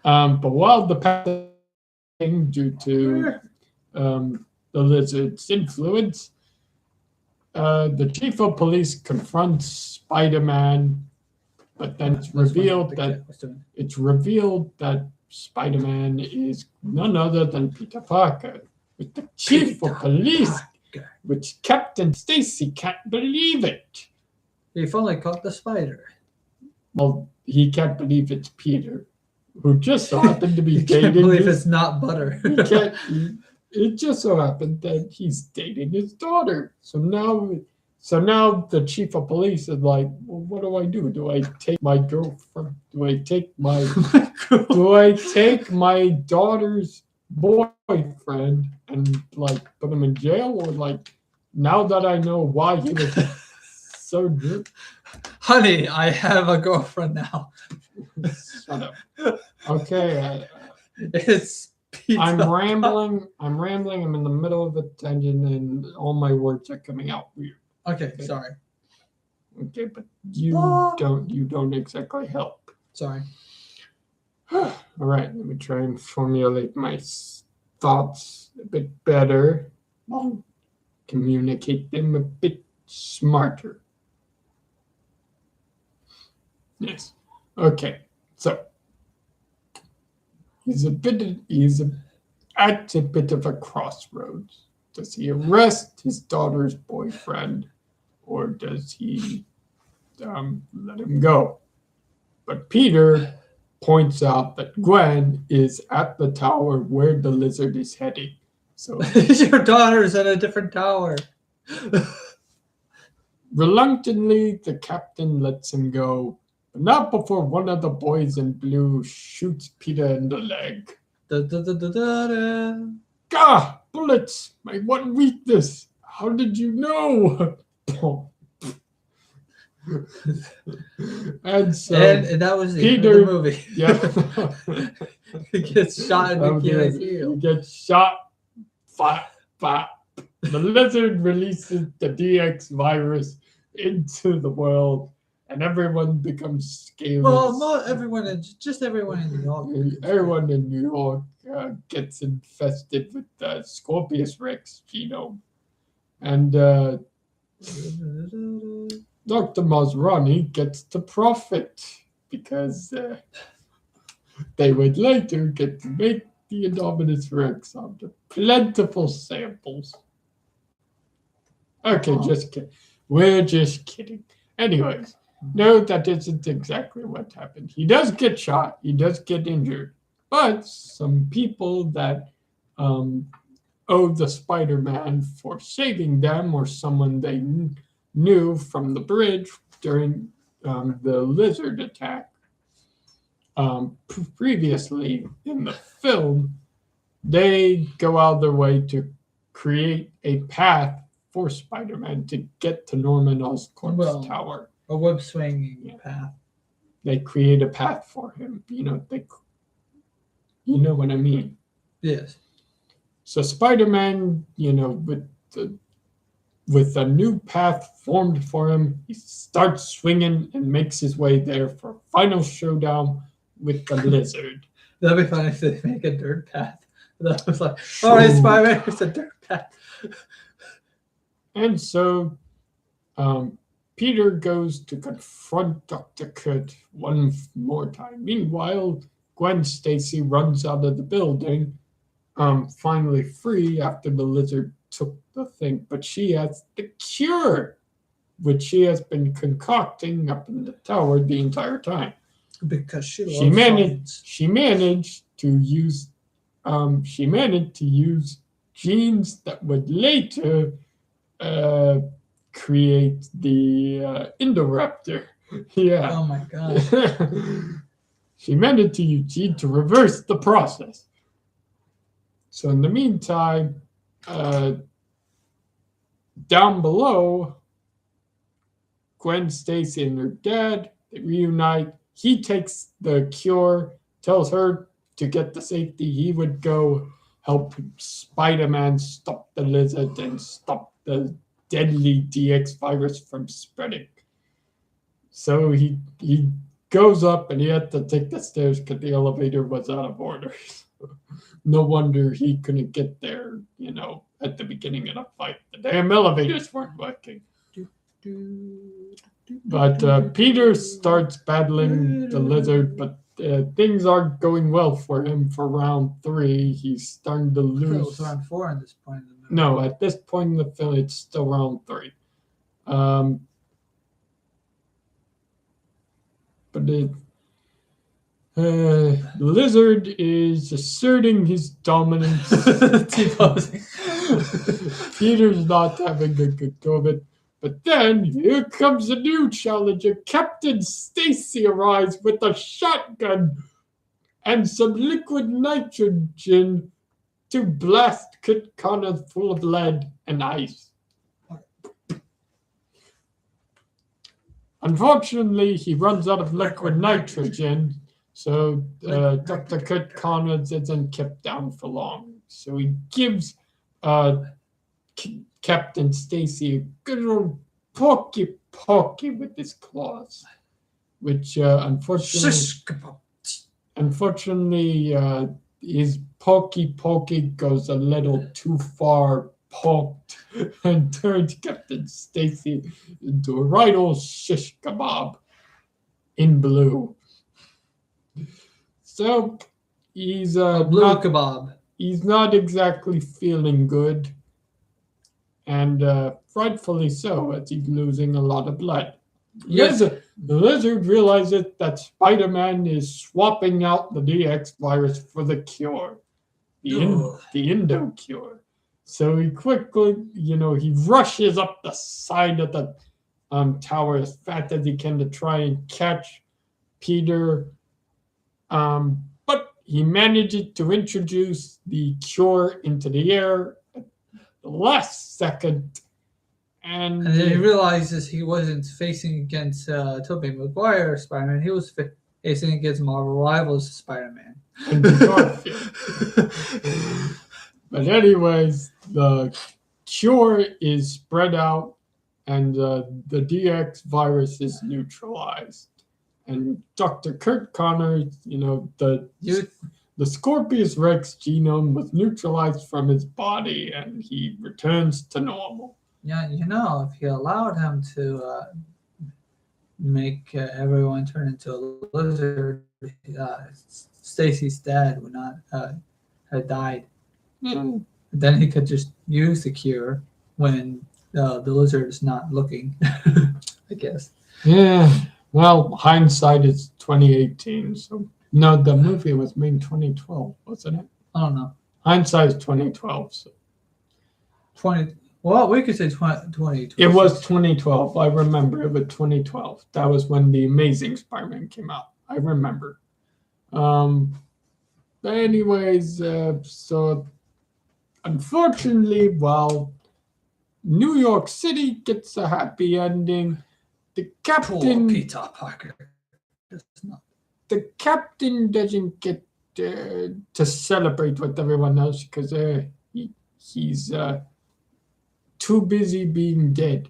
But while the passing due to the lizard's influence, the chief of police confronts Spider-Man, but then it's revealed that Spider-Man is none other than Peter Parker, with the chief of police, which Captain Stacy can't believe it. He finally caught the spider. Well, he can't believe it's Peter, who just so happened to be You dating. can't believe it's not butter. It just so happened that he's dating his daughter. So now the chief of police is like, well, what do? Do I take my girlfriend? Do I take my daughter's boyfriend and like put him in jail, or like now that I know why he was so good? Honey, I have a girlfriend now. Shut up. Okay. It's pizza. I'm rambling. I'm in the middle of a tangent, and all my words are coming out weird. Okay, sorry. Okay, but you don't exactly help. Sorry. All right, let me try and formulate my thoughts a bit better. Communicate them a bit smarter. Yes. Okay. So he's at a bit of a crossroads. Does he arrest his daughter's boyfriend, or does he let him go? But Peter points out that Gwen is at the tower where the lizard is heading. So your daughter's at a different tower. Reluctantly, the captain lets him go, but not before one of the boys in blue shoots Peter in the leg. Gah! Bullets! My one weakness! How did you know? And so and that was the Peter, end of the movie. Yeah. He gets shot in the Achilles He heel. gets shot. The lizard releases the DX virus into the world, and everyone becomes scaly. Well, not everyone, just everyone in New York. Everyone in New York gets infested with the Scorpius Rex genome. And Dr. Masrani gets to profit because they would later get to make the Indominus Rex out of plentiful samples. Okay, just kidding. We're just kidding. Anyways, no, that isn't exactly what happened. He does get shot. He does get injured. But some people that owe the Spider-Man for saving them, or someone they knew from the bridge during the lizard attack previously in the film, they go out of their way to create a path for Spider-Man to get to Norman Oscorp's tower. A web swinging path. They create a path for him. You know what I mean? Yes. So Spider-Man, with a new path formed for him, he starts swinging and makes his way there for a final showdown with the lizard. That'd be funny if they make a dirt path. That was like, all right, Spider-Man, it's a dirt path. And so Peter goes to confront Dr. Kurt one more time. Meanwhile, Gwen Stacy runs out of the building, finally free after the lizard took the thing. But she has the cure, which she has been concocting up in the tower the entire time. Because she managed to use genes that would later create the Indoraptor. Yeah. Oh my god. She managed to use gene to reverse the process. So in the meantime, down below, Gwen Stacy and her dad, they reunite. He takes the cure, tells her to get the safety. He would go help Spider-Man stop the lizard and stop the deadly DX virus from spreading. So he goes up and he had to take the stairs because the elevator was out of order. No wonder he couldn't get there, at the beginning of the fight. The damn elevators weren't working. But Peter starts battling the lizard, but things aren't going well for him for round 3. He's starting to lose. It was round 4 at this point in the movie. No, at this point in the film, it's still round 3. But the lizard is asserting his dominance. T-posing. Peter's not having a good go of it. But then here comes a new challenger. Captain Stacy arrives with a shotgun and some liquid nitrogen to blast Kit Connor full of lead and ice. Unfortunately, he runs out of liquid nitrogen, so Dr. Kurt Connors isn't kept down for long. So he gives Captain Stacy a good old pokey with his claws, which unfortunately his pokey goes a little too far poked and turns Captain Stacy into a right old shish kebab in blue. So he's blue kebab. He's not exactly feeling good, and rightfully so, as he's losing a lot of blood. Yes. The lizard realizes that Spider-Man is swapping out the DX virus for the cure, the Indo cure. So he quickly, he rushes up the side of the tower as fast as he can to try and catch Peter. But he manages to introduce the cure into the air at the last second. And then he realizes he wasn't facing against Tobey Maguire Spider-Man. He was facing against Marvel rivals Spider-Man. But anyways, the cure is spread out and the DX virus is neutralized. And Dr. Kurt Connors, the Scorpius Rex genome was neutralized from his body and he returns to normal. Yeah, if he allowed him to make everyone turn into a lizard, Stacy's dad would not have died. Mm. Then he could just use the cure when the lizard is not looking, I guess. Yeah, well, hindsight is 2018. So no, the movie was made in 2012, wasn't it? I don't know. Hindsight is 2012. So. 20. Well, we could say 20. It was 2012. I remember it was 2012. That was when The Amazing Spider-Man came out. I remember. But anyways, so unfortunately, New York City gets a happy ending. The captain, Peter Parker, the captain doesn't get to celebrate with everyone else because he's too busy being dead.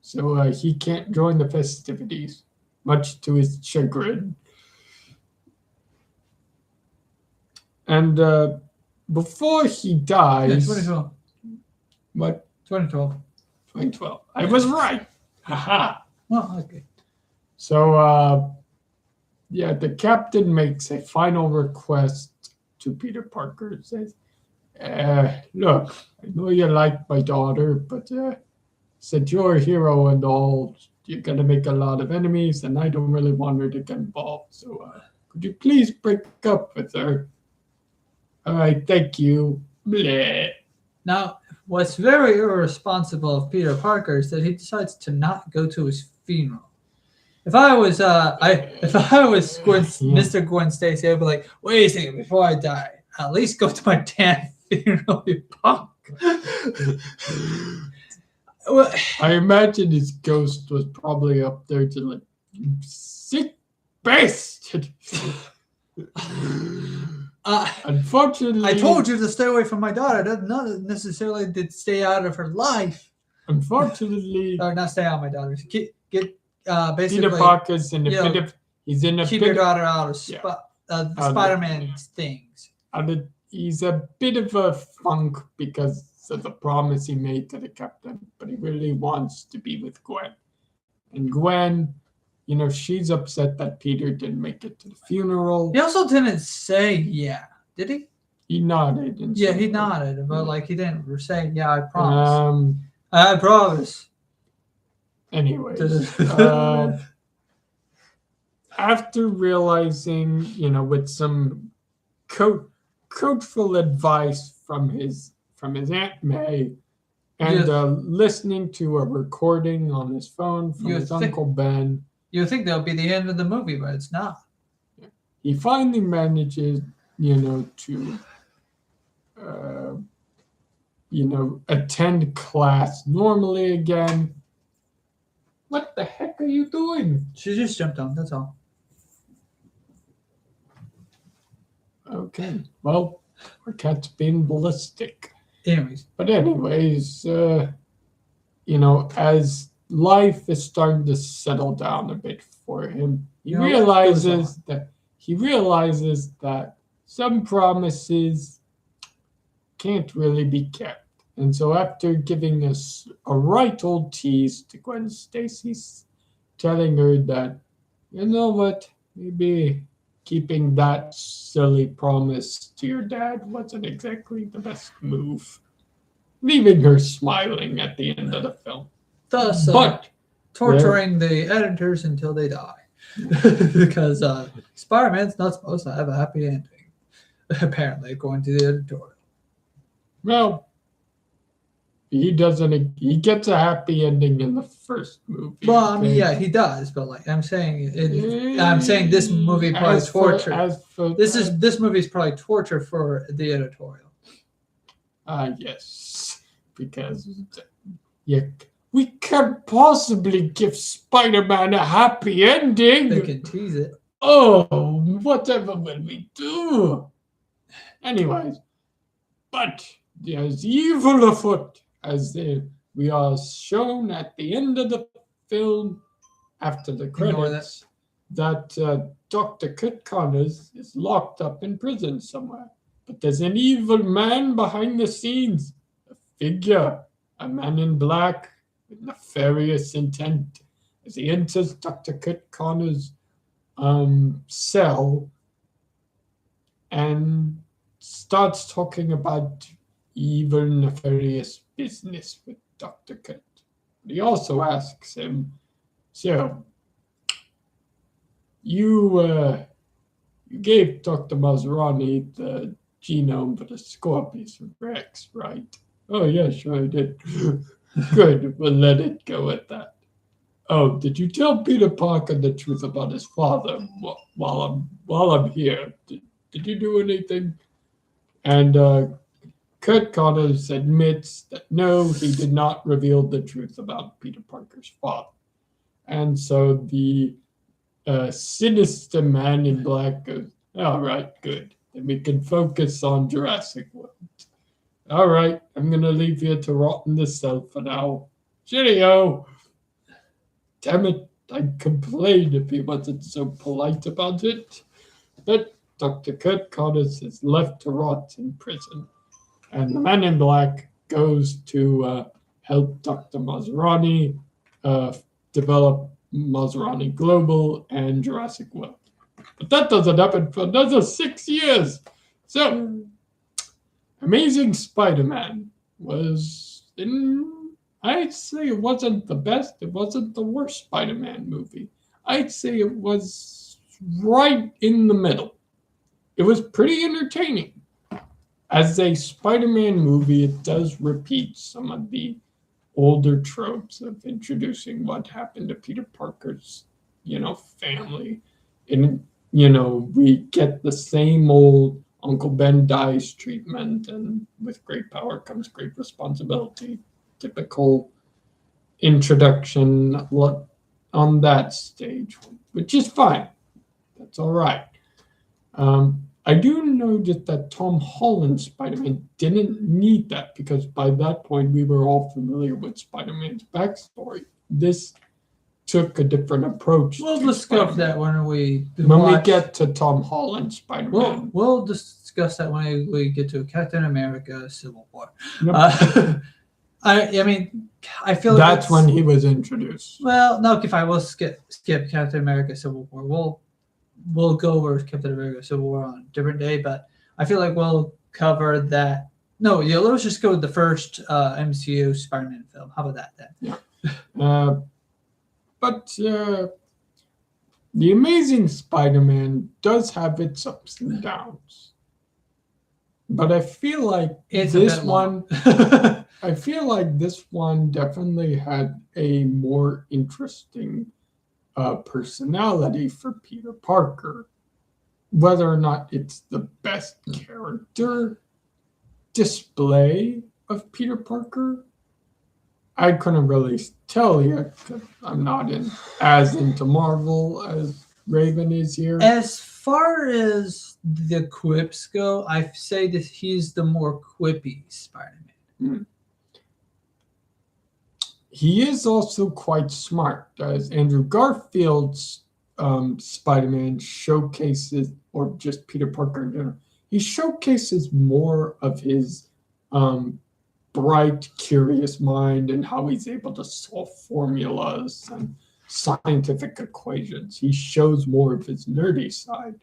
So he can't join the festivities, much to his chagrin. And before he Yeah, dies, 2012. what? 2012. 2012. I was right. Haha. Well, okay. So, yeah, the captain makes a final request to Peter Parker. Says, "Look, I know you like my daughter, but since you're a hero and all, you're gonna make a lot of enemies, and I don't really want her to get involved. So, could you please break up with her? All right, thank you." Bleh. Now, what's very irresponsible of Peter Parker is that he decides to not go to his funeral. If I was Mr. Gwen Stacy, I'd be like, wait a second, before I die, at least go to my damn funeral, you punk. Well, I imagine his ghost was probably up there to like, "You sick bastard." Unfortunately, I told you to stay away from my daughter. That's not necessarily to stay out of her life. Unfortunately, Or not stay out of my daughter. Get basically Peter Parker's in a you know, bit of he's in a keep bit your of, daughter out of Spider-Man things. he's a bit of a funk because of the promise he made to the captain, but he really wants to be with Gwen. And Gwen, she's upset that Peter didn't make it to the funeral. He also didn't say yeah, did he? He nodded. And Yeah, said, he nodded, but like he didn't say yeah. I "Um, promise. I promise. Anyways, after realizing, with some coachful advice from his Aunt May, and listening to a recording on his phone from his Uncle Ben, you think that'll be the end of the movie, but it's not. He finally manages, to, attend class normally again. What the heck are you doing? She just jumped on. That's all. Okay. Well, our cat's being ballistic. Anyways. But anyways, as life is starting to settle down a bit for him, he realizes that some promises can't really be kept. And so after giving us a right old tease to Gwen Stacy's telling her that, you know what, maybe keeping that silly promise to your dad wasn't exactly the best move. Leaving her smiling at the end of the film. Thus, torturing the editors until they die. Because Spider-Man's not supposed to have a happy ending, apparently, according to the editorial. Well, he doesn't. He gets a happy ending in the first movie. Well, I mean, yeah, he does, but like I'm saying, this movie probably torture. This movie's probably torture for the editorial. Yes, because we can't possibly give Spider-Man a happy ending. They can tease it. Oh, whatever will we do? Anyways, but there's evil afoot, as we are shown at the end of the film, after the credits, that Dr. Kurt Connors is locked up in prison somewhere. But there's an evil man behind the scenes, a figure, a man in black with nefarious intent. As he enters Dr. Kurt Connors' cell and starts talking about evil, nefarious business with Dr. Kurt. He also asks him, so, you gave Dr. Masrani the genome for the Scorpius Rex, right? Oh, yeah, sure I did. Good, we'll let it go at that. Oh, did you tell Peter Parker the truth about his father while I'm here? Did you do anything? And Kurt Connors admits that no, he did not reveal the truth about Peter Parker's father. And so the sinister man in black goes, all right, good. Then we can focus on Jurassic World. All right, I'm going to leave you to rot in the cell for now. Cheerio. Damn it, I'd complain if he wasn't so polite about it. But Dr. Kurt Connors is left to rot in prison, and the Man in Black goes to help Dr. Masrani develop Masrani Global and Jurassic World. But that doesn't happen for another 6 years. So, Amazing Spider-Man was I'd say it wasn't the best, it wasn't the worst Spider-Man movie. I'd say it was right in the middle. It was pretty entertaining. As a Spider-Man movie, it does repeat some of the older tropes of introducing what happened to Peter Parker's, family. And, we get the same old Uncle Ben dies treatment, and with great power comes great responsibility. Typical introduction on that stage, which is fine. That's all right. I do notice that Tom Holland's Spider-Man didn't need that because by that point we were all familiar with Spider-Man's backstory. This took a different approach. We'll discuss that when we get to Tom Holland's Spider-Man. We'll discuss that when we get to Captain America: Civil War. Yep. I mean, I feel that's when he was introduced. Well, no, if I will skip Captain America: Civil War, we'll go over Captain America: Civil War on a different day. But I feel like we'll cover that. No, yeah, let's just go with the first MCU Spider-Man film. How about that then? Yeah. But The Amazing Spider-Man does have its ups and downs. But I feel like this one I feel like this one definitely had a more interesting personality for Peter Parker. Whether or not it's the best character display of Peter Parker, I couldn't really tell you because I'm not as into Marvel as Raven is here. As far as the quips go, I say that he's the more quippy Spider-Man. He is also quite smart, as Andrew Garfield's Spider-Man showcases, or just Peter Parker in general, he showcases more of his bright, curious mind and how he's able to solve formulas and scientific equations. He shows more of his nerdy side.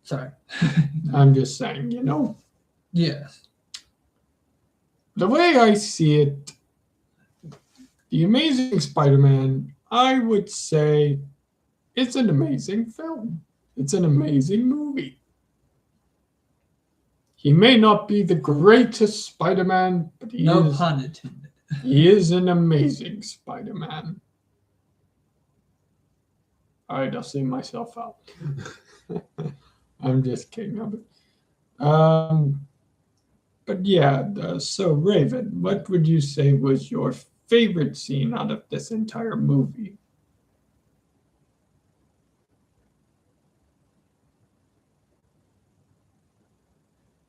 Sorry. I'm just saying, Yes. The way I see it, The Amazing Spider-Man, I would say it's an amazing film. It's an amazing movie. He may not be the greatest Spider-Man, but no pun intended. He is an amazing Spider-Man. All right, I'll see myself out. I'm just kidding of it. But yeah, so Raven, what would you say was your favorite scene out of this entire movie?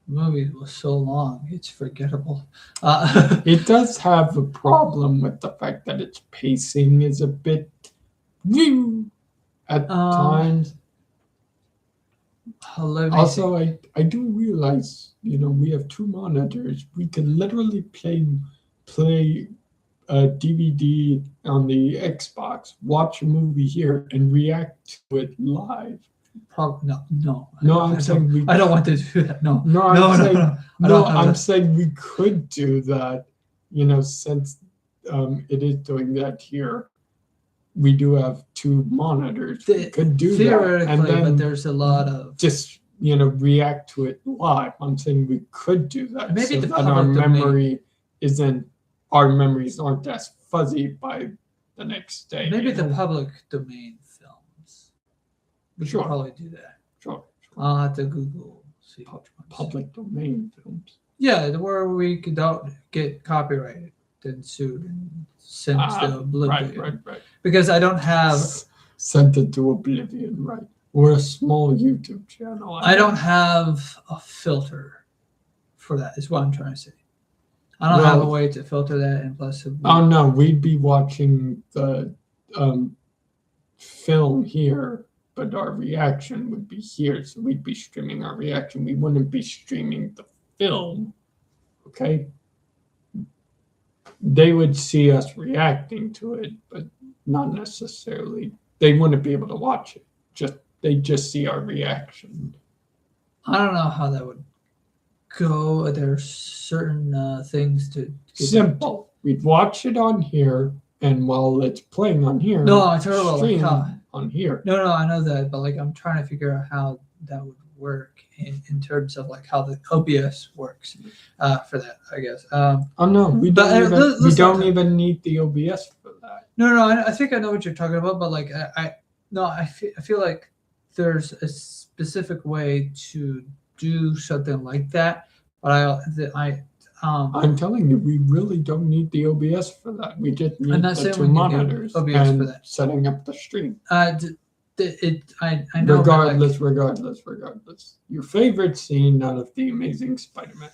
The movie was so long, it's forgettable. It does have a problem with the fact that its pacing is a bit at times. Also, I do realize, we have two monitors. We can literally play a DVD on the Xbox, watch a movie here, and react to it live. Probably no. I'm saying I don't want to do that. No. I'm saying we could do that. Since it is doing that here, we do have two monitors. We could do theoretically, that, and then but there's a lot of just react to it live. I'm saying we could do that. Maybe so the that our memories aren't as fuzzy by the next day. Maybe the public domain films. We should probably do that. Sure. I'll have to Google see public domain films. Yeah, where we don't get copyrighted and sued and sent to oblivion. Right. Because I don't have sent it to oblivion, right? Or a small YouTube channel. I don't have a filter for that. Is what I'm trying to say. I don't have a Well, way to filter that, and plus, oh no, we'd be watching the film here, but our reaction would be here. So we'd be streaming our reaction. We wouldn't be streaming the film. Okay. They would see us reacting to it, but not necessarily. They wouldn't be able to watch it. They just see our reaction. I don't know how that would go. There's certain things to Simple. We'd watch it on here, and while it's playing on here, No, I talking about like stream how. on here. No, I know that, but like I'm trying to figure out how that would work in terms of like how the OBS works for that, I guess. Oh no, we But, don't even let's we not don't talk- even need the OBS for that. No, I think I know what you're talking about, but like I feel like there's a specific way to do something like that, but I'm telling you, we really don't need the OBS for that. We just need not the saying two we need the monitors OBS and for that. setting up the stream. I know. But, like, Regardless. Your favorite scene out of The Amazing Spider-Man?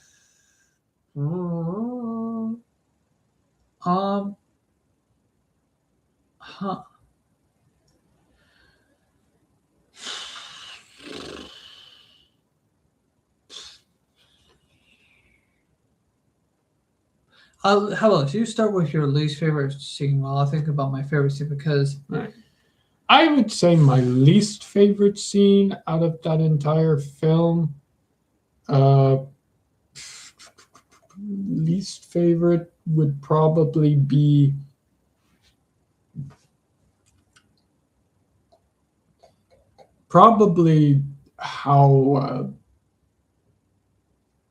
Huh. How about you start with your least favorite scene while I think about my favorite scene, because Right. I would say my least favorite scene out of that entire film. Least favorite would probably be how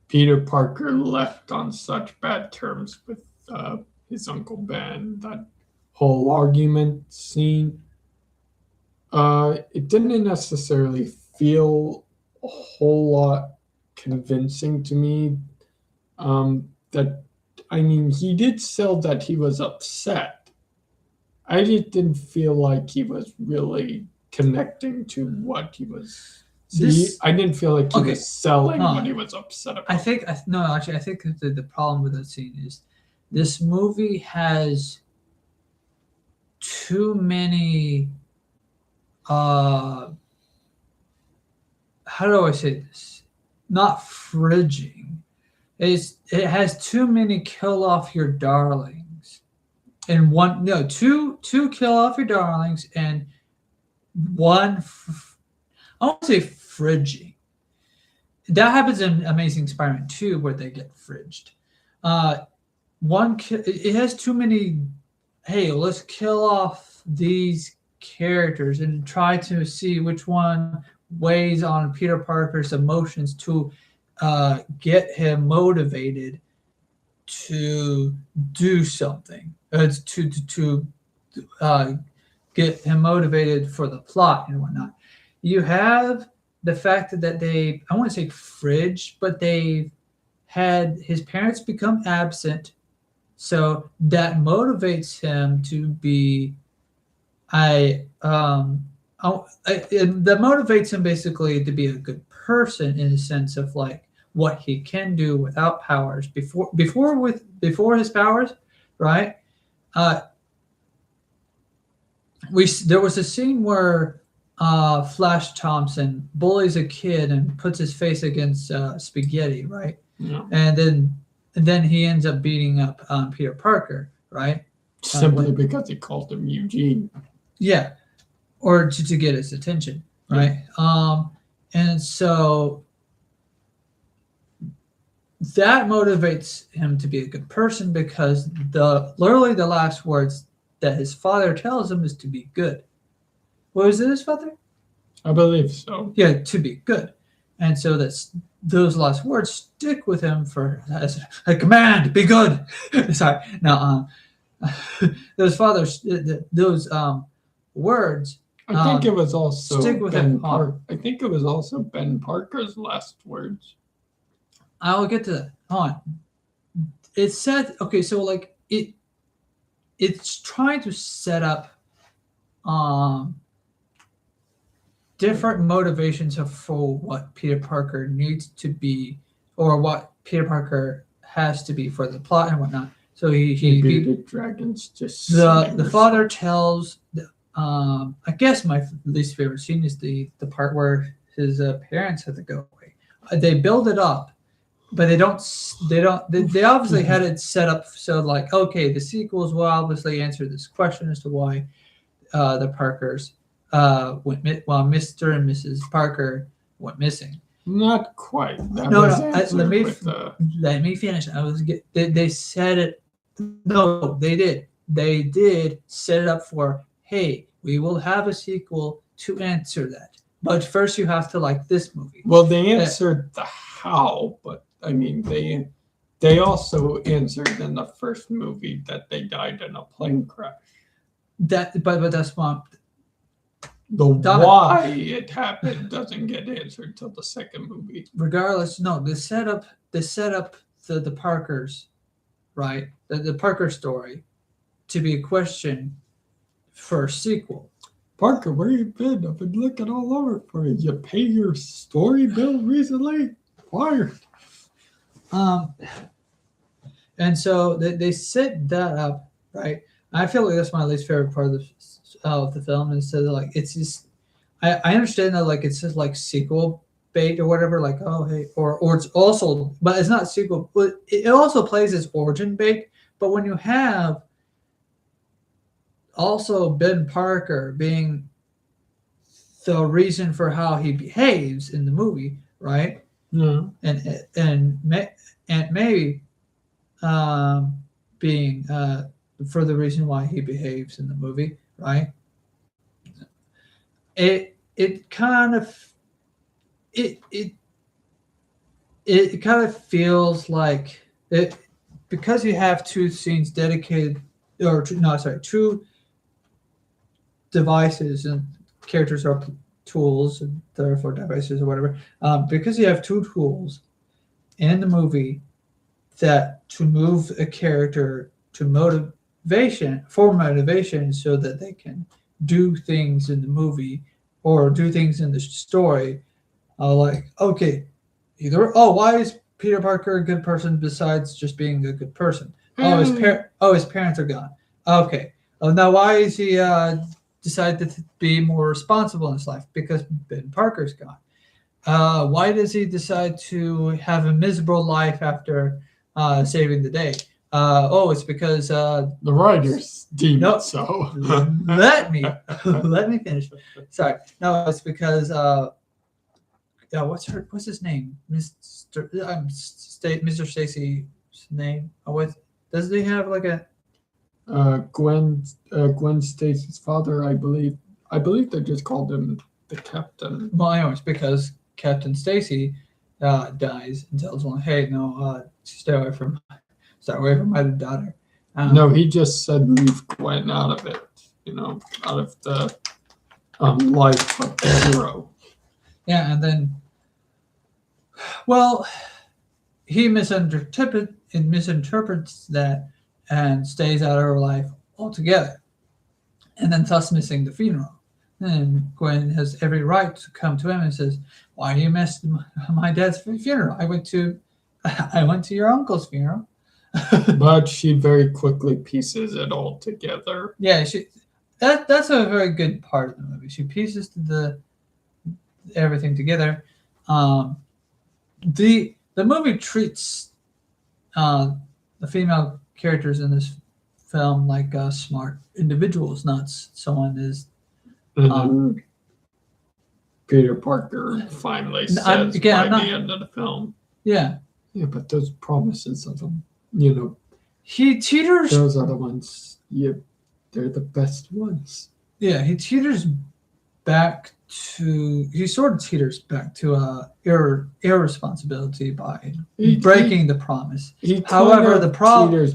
Peter Parker left on such bad terms with his Uncle Ben. That whole argument scene. It didn't necessarily feel a whole lot convincing to me. He did sell that he was upset. I just didn't feel like he was really connecting to what he was. I didn't feel like he was selling what he was upset about. I think the problem with that scene is this movie has too many. How do I say this? Not fridging. It has too many kill off your darlings, and two kill off your darlings, and one. I won't say fridging. That happens in Amazing Spider-Man 2 where they get fridged. It has too many. Hey, let's kill off these characters and try to see which one weighs on Peter Parker's emotions to get him motivated to do something. To get him motivated for the plot and whatnot. You have the fact that I want to say fridge, but they've had his parents become absent, so that motivates him to be that motivates him basically to be a good person in the sense of like what he can do without powers before his powers, right? There was a scene where Flash Thompson bullies a kid and puts his face against spaghetti, right? Yeah. And then he ends up beating up Peter Parker, right? Simply because he called him Eugene. Yeah, or to get his attention, right? And so that motivates him to be a good person because literally the last words that his father tells him is to be good. Was it his father? I believe so. Yeah, to be good. And so those last words stick with him as a command, be good. Sorry. Now, those words. I think it was also stick with him. I think it was also Ben Parker's last words. I will get to that. Hold on. It said, okay, so like it's trying to set up different motivations for what Peter Parker needs to be, or what Peter Parker has to be for the plot and whatnot. So The bearded dragons just the father tells. I guess my least favorite scene is the part where his parents had to go away. They build it up, but they don't. They obviously had it set up so like, okay, the sequels will obviously answer this question as to why the Parkers while Mr. and Mrs. Parker went missing. Not quite. Let me finish. They said it. No, they did. They did set it up for, hey, we will have a sequel to answer that. But first you have to like this movie. Well, they answered the how, but I mean they also answered in the first movie that they died in a plane crash. But that's not the why it happened doesn't get answered till the second movie. Regardless, no, they set up the Parkers, right? The Parker story to be a question for a sequel. Parker, where you been? I've been looking all over for you. You pay your story bill recently? Fired. And so they set that up, right? I feel like that's my least favorite part of the film is that like it's just I understand that like it's just like sequel bait or whatever, like oh hey or it's also but it's not sequel, but it also plays as origin bait. But when you have also Ben Parker being the reason for how he behaves in the movie, right? Yeah. And Aunt May being for the reason why he behaves in the movie, right? It kind of feels like it because you have two scenes dedicated two devices and characters are tools and therefore devices or whatever, because you have two tools in the movie that to move a character to motivation so that they can do things in the movie or do things in the story, like okay, either why is Peter Parker a good person besides just being a good person? His parents are gone. Okay. Now why is he decided to be more responsible in his life? Because Ben Parker's gone. Why does he decide to have a miserable life after saving the day? It's because the writers deemed no, so. let me finish. Sorry. No, it's because what's his name? Mr. Stacy's name. Does he have like a Gwen Stacy's father, I believe. I believe they just called him the captain. Well, anyways, because Captain Stacy dies and tells him, "Hey, no, stay away from my daughter." No, he just said leave Gwen out of it. Out of the life of the hero. Yeah, and then, well, he misinterprets that and stays out of her life altogether, and then thus missing the funeral. And Gwen has every right to come to him and says, "Why you missed my dad's funeral? I went to your uncle's funeral." But she very quickly pieces it all together. Yeah, that's a very good part of the movie. She pieces everything together. The movie treats the female characters in this film like smart individuals, not someone is. Peter Parker finally says by the end of the film. Yeah. Yeah, but those promises of them, he teeters. Those are the ones. Yeah, they're the best ones. Yeah, he teeters back to. He sort of teeters back to irresponsibility by breaking the promise. However, the problem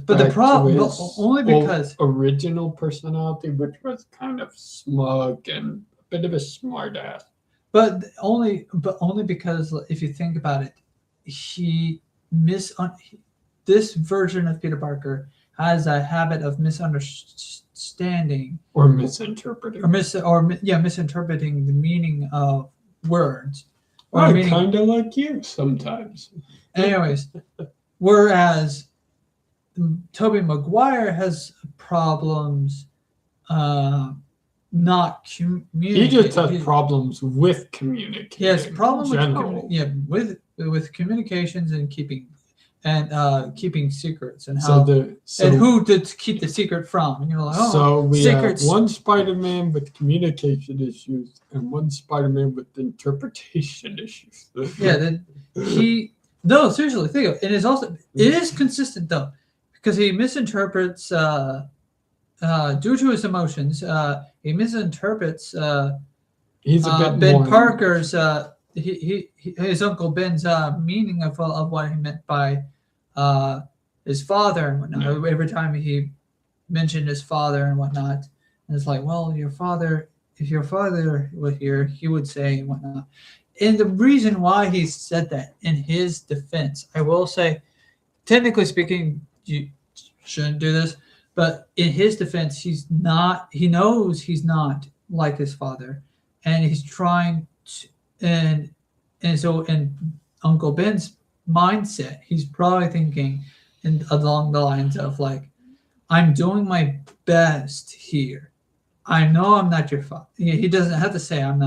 only because original personality, which was kind of smug and a bit of a smart ass. But only because if you think about it, this version of Peter Parker has a habit of misunderstanding or misinterpreting misinterpreting the meaning of words. Kind of like you sometimes. Anyways, whereas Tobey Maguire has problems uh, not He just communicating. has problems with communicating. He has problem with general. with communications and keeping secrets and So how the so and who to keep the secret from. And you're like, oh, so we secrets. have one Spider-Man with communication issues and one Spider-Man with interpretation issues. Yeah, that he no seriously think of it. It is also it is consistent though because he misinterprets due to his emotions. He misinterprets He's a bit Ben more Parker's his uncle Ben's meaning of what he meant by his father and whatnot. Yeah. Every time he mentioned his father and whatnot, and it's like, well, your father, if your father were here, he would say and whatnot. And the reason why he said that in his defense, I will say, technically speaking, you shouldn't do this, but in his defense, he's not. He knows he's not like his father, and he's trying to, and so in Uncle Ben's mindset, he's probably thinking along the lines of like, I'm doing my best here. I know I'm not your father. He doesn't have to say I'm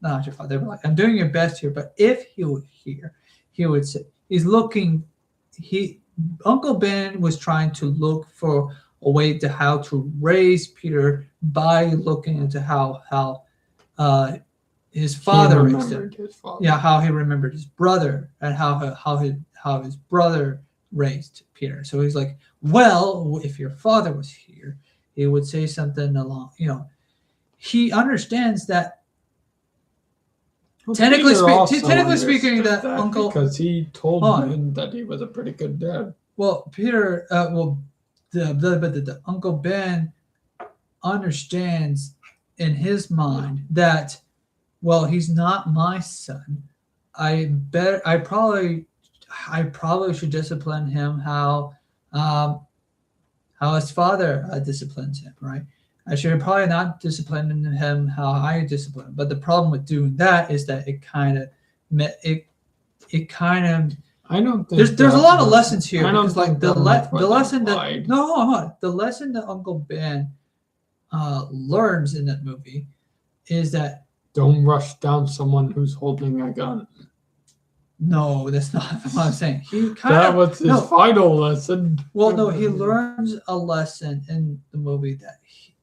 not your father. But like, I'm doing your best here. But if he were here, he would say he's looking. He Uncle Ben was trying to look for a way to how to raise Peter by looking into how his father raised him. Yeah, how he remembered his brother and how his brother raised Peter. So he's like, well, if your father was here, he would say something along, he understands that Well, technically Peter speaking, that Uncle, because he told him that he was a pretty good dad. well, Peter, the Uncle Ben understands in his mind that, well, he's not my son. I probably should discipline him how his father disciplines him, right? I should probably not discipline him how I discipline him. But the problem with doing that is that it kind of I don't think there's a lot of lessons here I don't because like think the that lesson implied. that no hold on, the lesson that Uncle Ben learns in that movie is that Don't rush down someone who's holding a gun. no, that's not what I'm saying. He That was his final lesson. Well, no, he learns a lesson in the movie that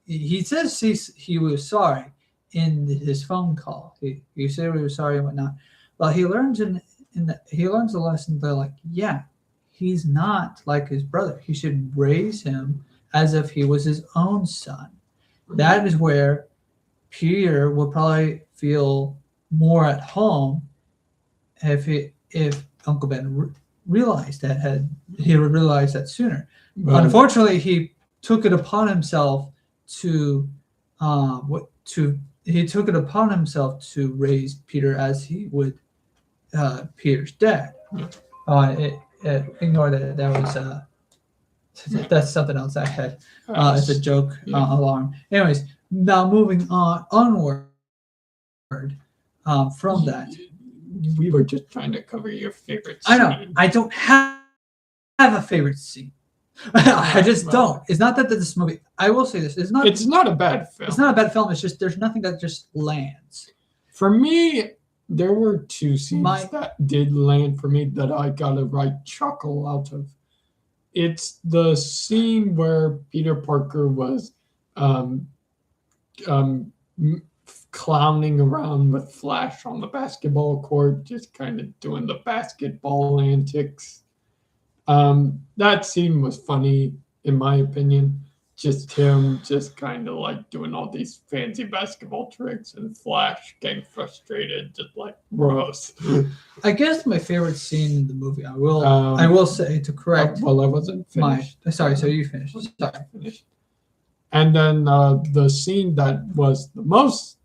he says he was sorry in his phone call. He said he was sorry and whatnot. Well, he learns he learns a lesson that like, yeah, he's not like his brother. He should raise him as if he was his own son. That is where Peter will probably feel more at home if Uncle Ben realized that he would realize that sooner. But unfortunately, he took it upon himself to raise Peter as he would Peter's dad. Ignore that. That was that's something else I had. It's a joke alarm. Anyways, now moving onward from that. We were just trying to cover your favorite I scene. know. I don't have a favorite scene. I just don't. It's not that this movie. I will say this. It's not a bad film. It's not a bad film. It's just there's nothing that just lands. For me, there were two scenes that did land for me that I got a right chuckle out of. It's the scene where Peter Parker was clowning around with Flash on the basketball court, just kind of doing the basketball antics. That scene was funny, in my opinion. Just him, just kind of like doing all these fancy basketball tricks, and Flash getting frustrated, just like gross. I guess my favorite scene in the movie, I will say to correct. Well, I wasn't finished. Sorry, so you finished. Sorry, finished. And then the scene that was the most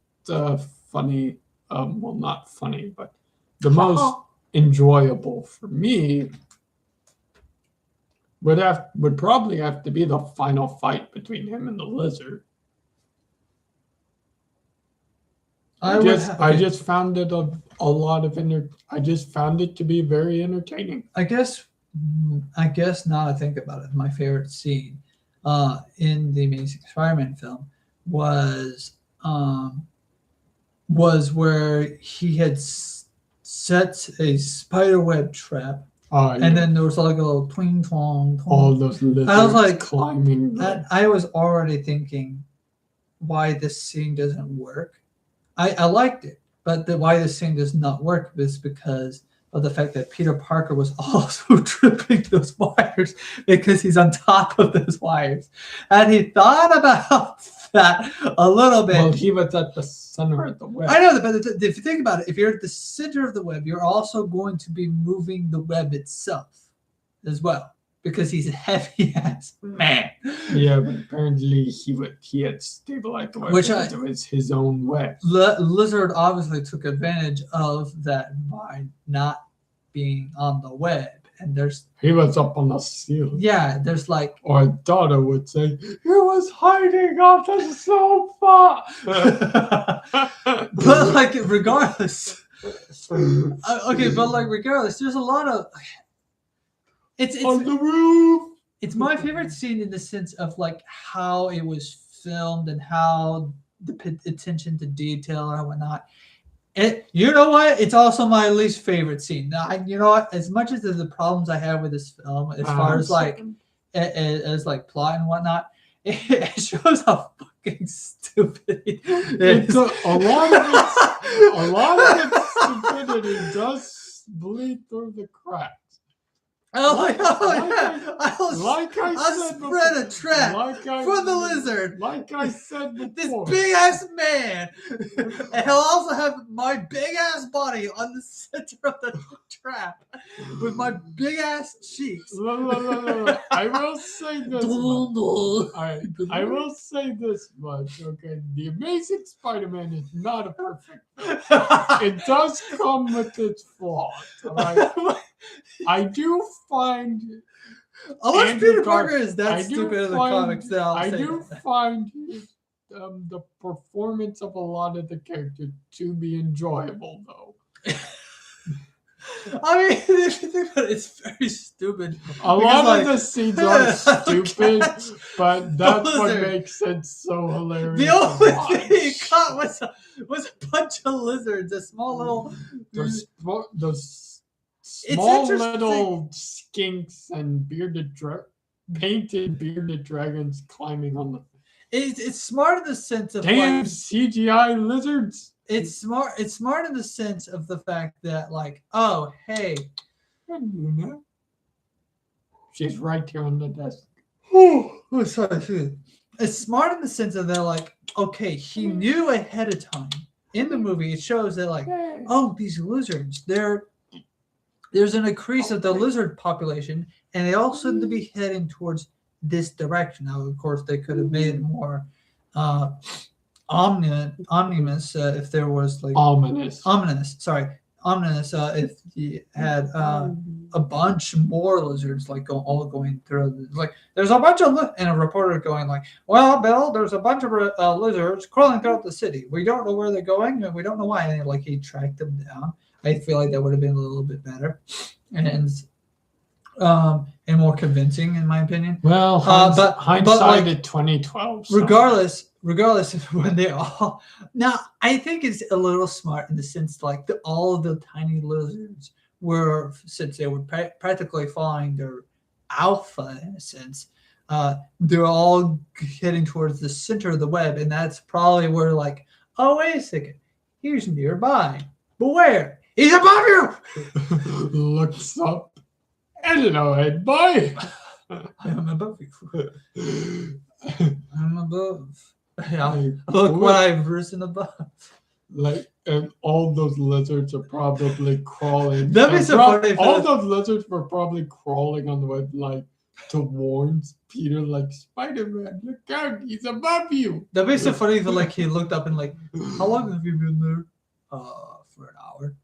funny, well, not funny, but the most enjoyable for me would probably have to be the final fight between him and the lizard. I just found it I just found it to be very entertaining. I guess I guess now I think about it, my favorite scene in the Amazing Spider-Man film was um, was where he had set a spider web trap, and then there was like a little twing twong twong. All those lizards I was like climbing. I was already thinking why this scene doesn't work. I liked it, but why this scene does not work is because of the fact that Peter Parker was also tripping those wires because he's on top of those wires. And he thought about that a little bit. Well, he was at the center of the web. I know that, but if you think about it, if you're at the center of the web, you're also going to be moving the web itself as well because he's a heavy ass man. Yeah, but apparently he had stabilized the web because it was his own web. Lizard obviously took advantage of that by not being on the web. And he was up on the ceiling. Yeah, there's like, or Dada would say, he was hiding on the sofa. But like regardless, okay, but like regardless, there's a lot of it's on the roof. It's my favorite scene in the sense of like how it was filmed and how the attention to detail and whatnot. You know what? It's also my least favorite scene. Now, you know what? As much as the problems I have with this film, as far as like as like plot and whatnot, it shows how fucking stupid it is. A lot of its stupidity does bleed through the cracks. I spread a trap for the lizard. Like I said before. This big ass man. And he'll also have my big ass body on the center of the trap with my big ass cheeks. I will say this much. I will say this much, okay? The Amazing Spider-Man is not a perfect film. It does come with its flaws, all right? I do find unless Peter Parker is that stupid in the comics, then I do find the performance of a lot of the characters to be enjoyable, though. I mean, if you think about it, it's very stupid. A lot of the scenes are stupid, but that's what makes it so hilarious. The only thing he caught was a bunch of lizards, a small little those small little skinks and painted bearded dragons climbing on the. It's smart in the sense of damn CGI lizards. It's smart. It's smart in the sense of the fact that like, oh hey, she's right here on the desk. Oh, sorry. It's smart in the sense of that like, okay, he knew ahead of time. In the movie, it shows that like, oh, these lizards, there's an increase of the lizard population, and they all seem to be heading towards this direction. Now, of course, they could have made it more ominous if there was like ominous. If you had a bunch more lizards like all going through. Like there's a bunch of and a reporter going like, well, Bill, there's a bunch of lizards crawling throughout the city. We don't know where they're going, and we don't know why. And like he tracked them down. I feel like that would have been a little bit better, and more convincing, in my opinion. Well, hindsight at 2012. So. Regardless of when they all now, I think it's a little smart in the sense like all of the tiny lizards were, since they were practically following their alpha in a sense, they're all heading towards the center of the web, and that's probably where like, oh wait a second, he's nearby, but where? He's above you. Looks up. Hello, head boy. I am above you. I'm above. Yeah, look what I've risen above. Like, and all those lizards are probably crawling. That'd be so funny. All those lizards were probably crawling on the web, like to warn Peter, like Spider-Man, look out, he's above you. That'd be so funny if like he looked up and like, how long have you been there? For an hour.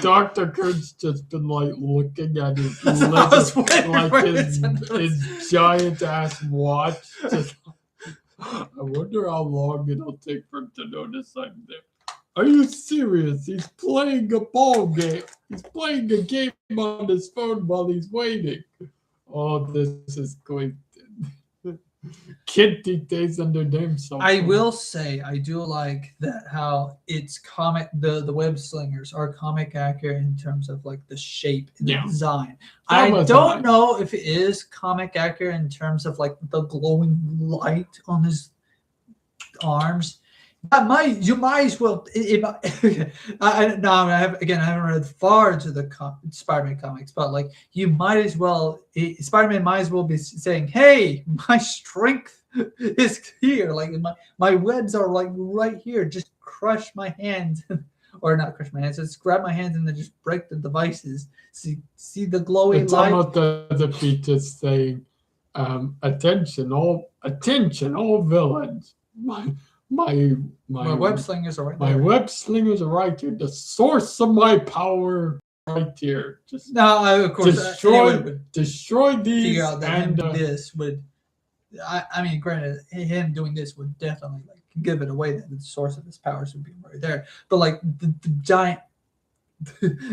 Dr. Kurt's just been like looking at his lizard, like his giant ass watch. Just, I wonder how long it'll take for him to notice I'm there. Are you serious? He's playing a ball game. He's playing a game on his phone while he's waiting. Oh, this is going. Kid these days and their damn cell I phone. will say I do like that how it's comic the web slingers are comic accurate in terms of like the shape and the Yeah. design. That I was don't nice. know if it is comic accurate in terms of like the glowing light on his arms. That might you might as well. No, I have again. I haven't read far into the Spider-Man comics, but like you might as well. Spider-Man might as well be saying, "Hey, my strength is here. Like my webs are like right here. Just crush my hands, or not crush my hands. Just grab my hands and then just break the devices. See the glowing It's light." almost as if he's just saying, attention, all villains. My My web slingers are right my there. web slingers are right here. The source of my power right here. Just No, of course, anyone would destroy figure these out that him and doing this would. I mean, granted, him doing this would definitely like give it away that the source of his powers would be right there. But like the giant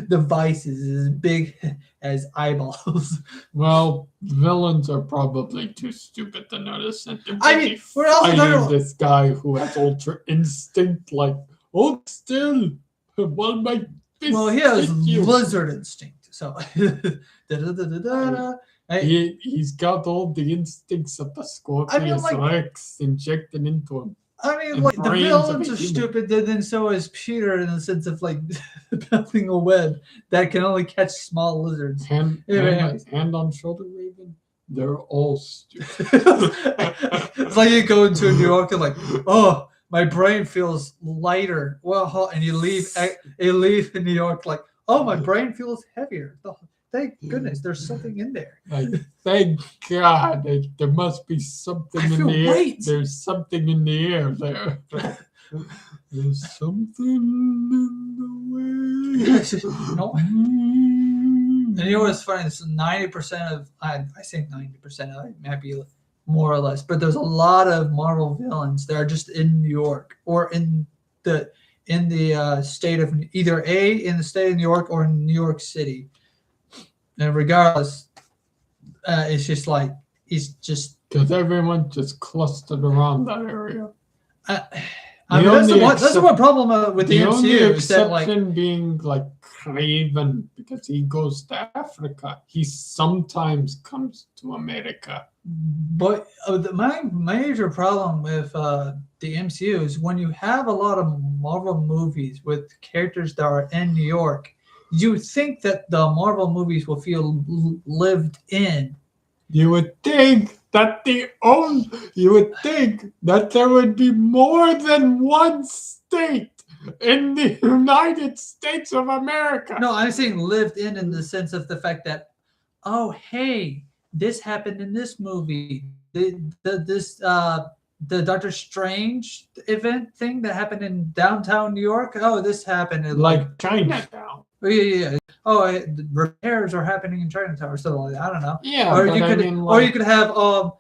device is as big as eyeballs. well, villains are probably too stupid to notice, and they're I mean, we're also talking fighting about this guy who has ultra instinct. Like, hold still, while my fist well, he has hit you. lizard instinct. So da-da-da-da-da-da. Hey, He's got all the instincts of the Scorpius like- Rex injected into him. I mean, And like the brains of villains a are human. stupid, then so is Peter in the sense of like building a web that can only catch small lizards. Hand, Yeah, hand on shoulder, Raven. They're all stupid. It's like you go into New York and like, oh, my brain feels lighter. Well, and you leave in New York like, oh, my brain feels heavier. Oh, thank goodness, there's something in there. Like, thank God, there must be something I in feel the air. weight. There's something in the air there. There's something in the way. No. Mm. And you know what's funny? It's 90% of I say 90%. It might be more or less, but there's a lot of Marvel villains that are just in New York or in the state of either in the state of New York or in New York City. And regardless, it's just like he's just. Because everyone just clustered around that area. I mean, that's the one problem with the MCU only is that exception like being like Craven, because he goes to Africa. He sometimes comes to America. But my major problem with the MCU is when you have a lot of Marvel movies with characters that are in New York, you think that the Marvel movies will feel lived in. You would think that there would be more than one state in the United States of America. No, I'm saying lived in the sense of the fact that, oh, hey, this happened in this movie. The Doctor Strange event thing that happened in downtown New York. Oh, this happened in like Chinatown. Oh, yeah. Oh, the repairs are happening in Chinatown or something like that. I don't know. Yeah, Or but you could, I mean, or like, you could have oh,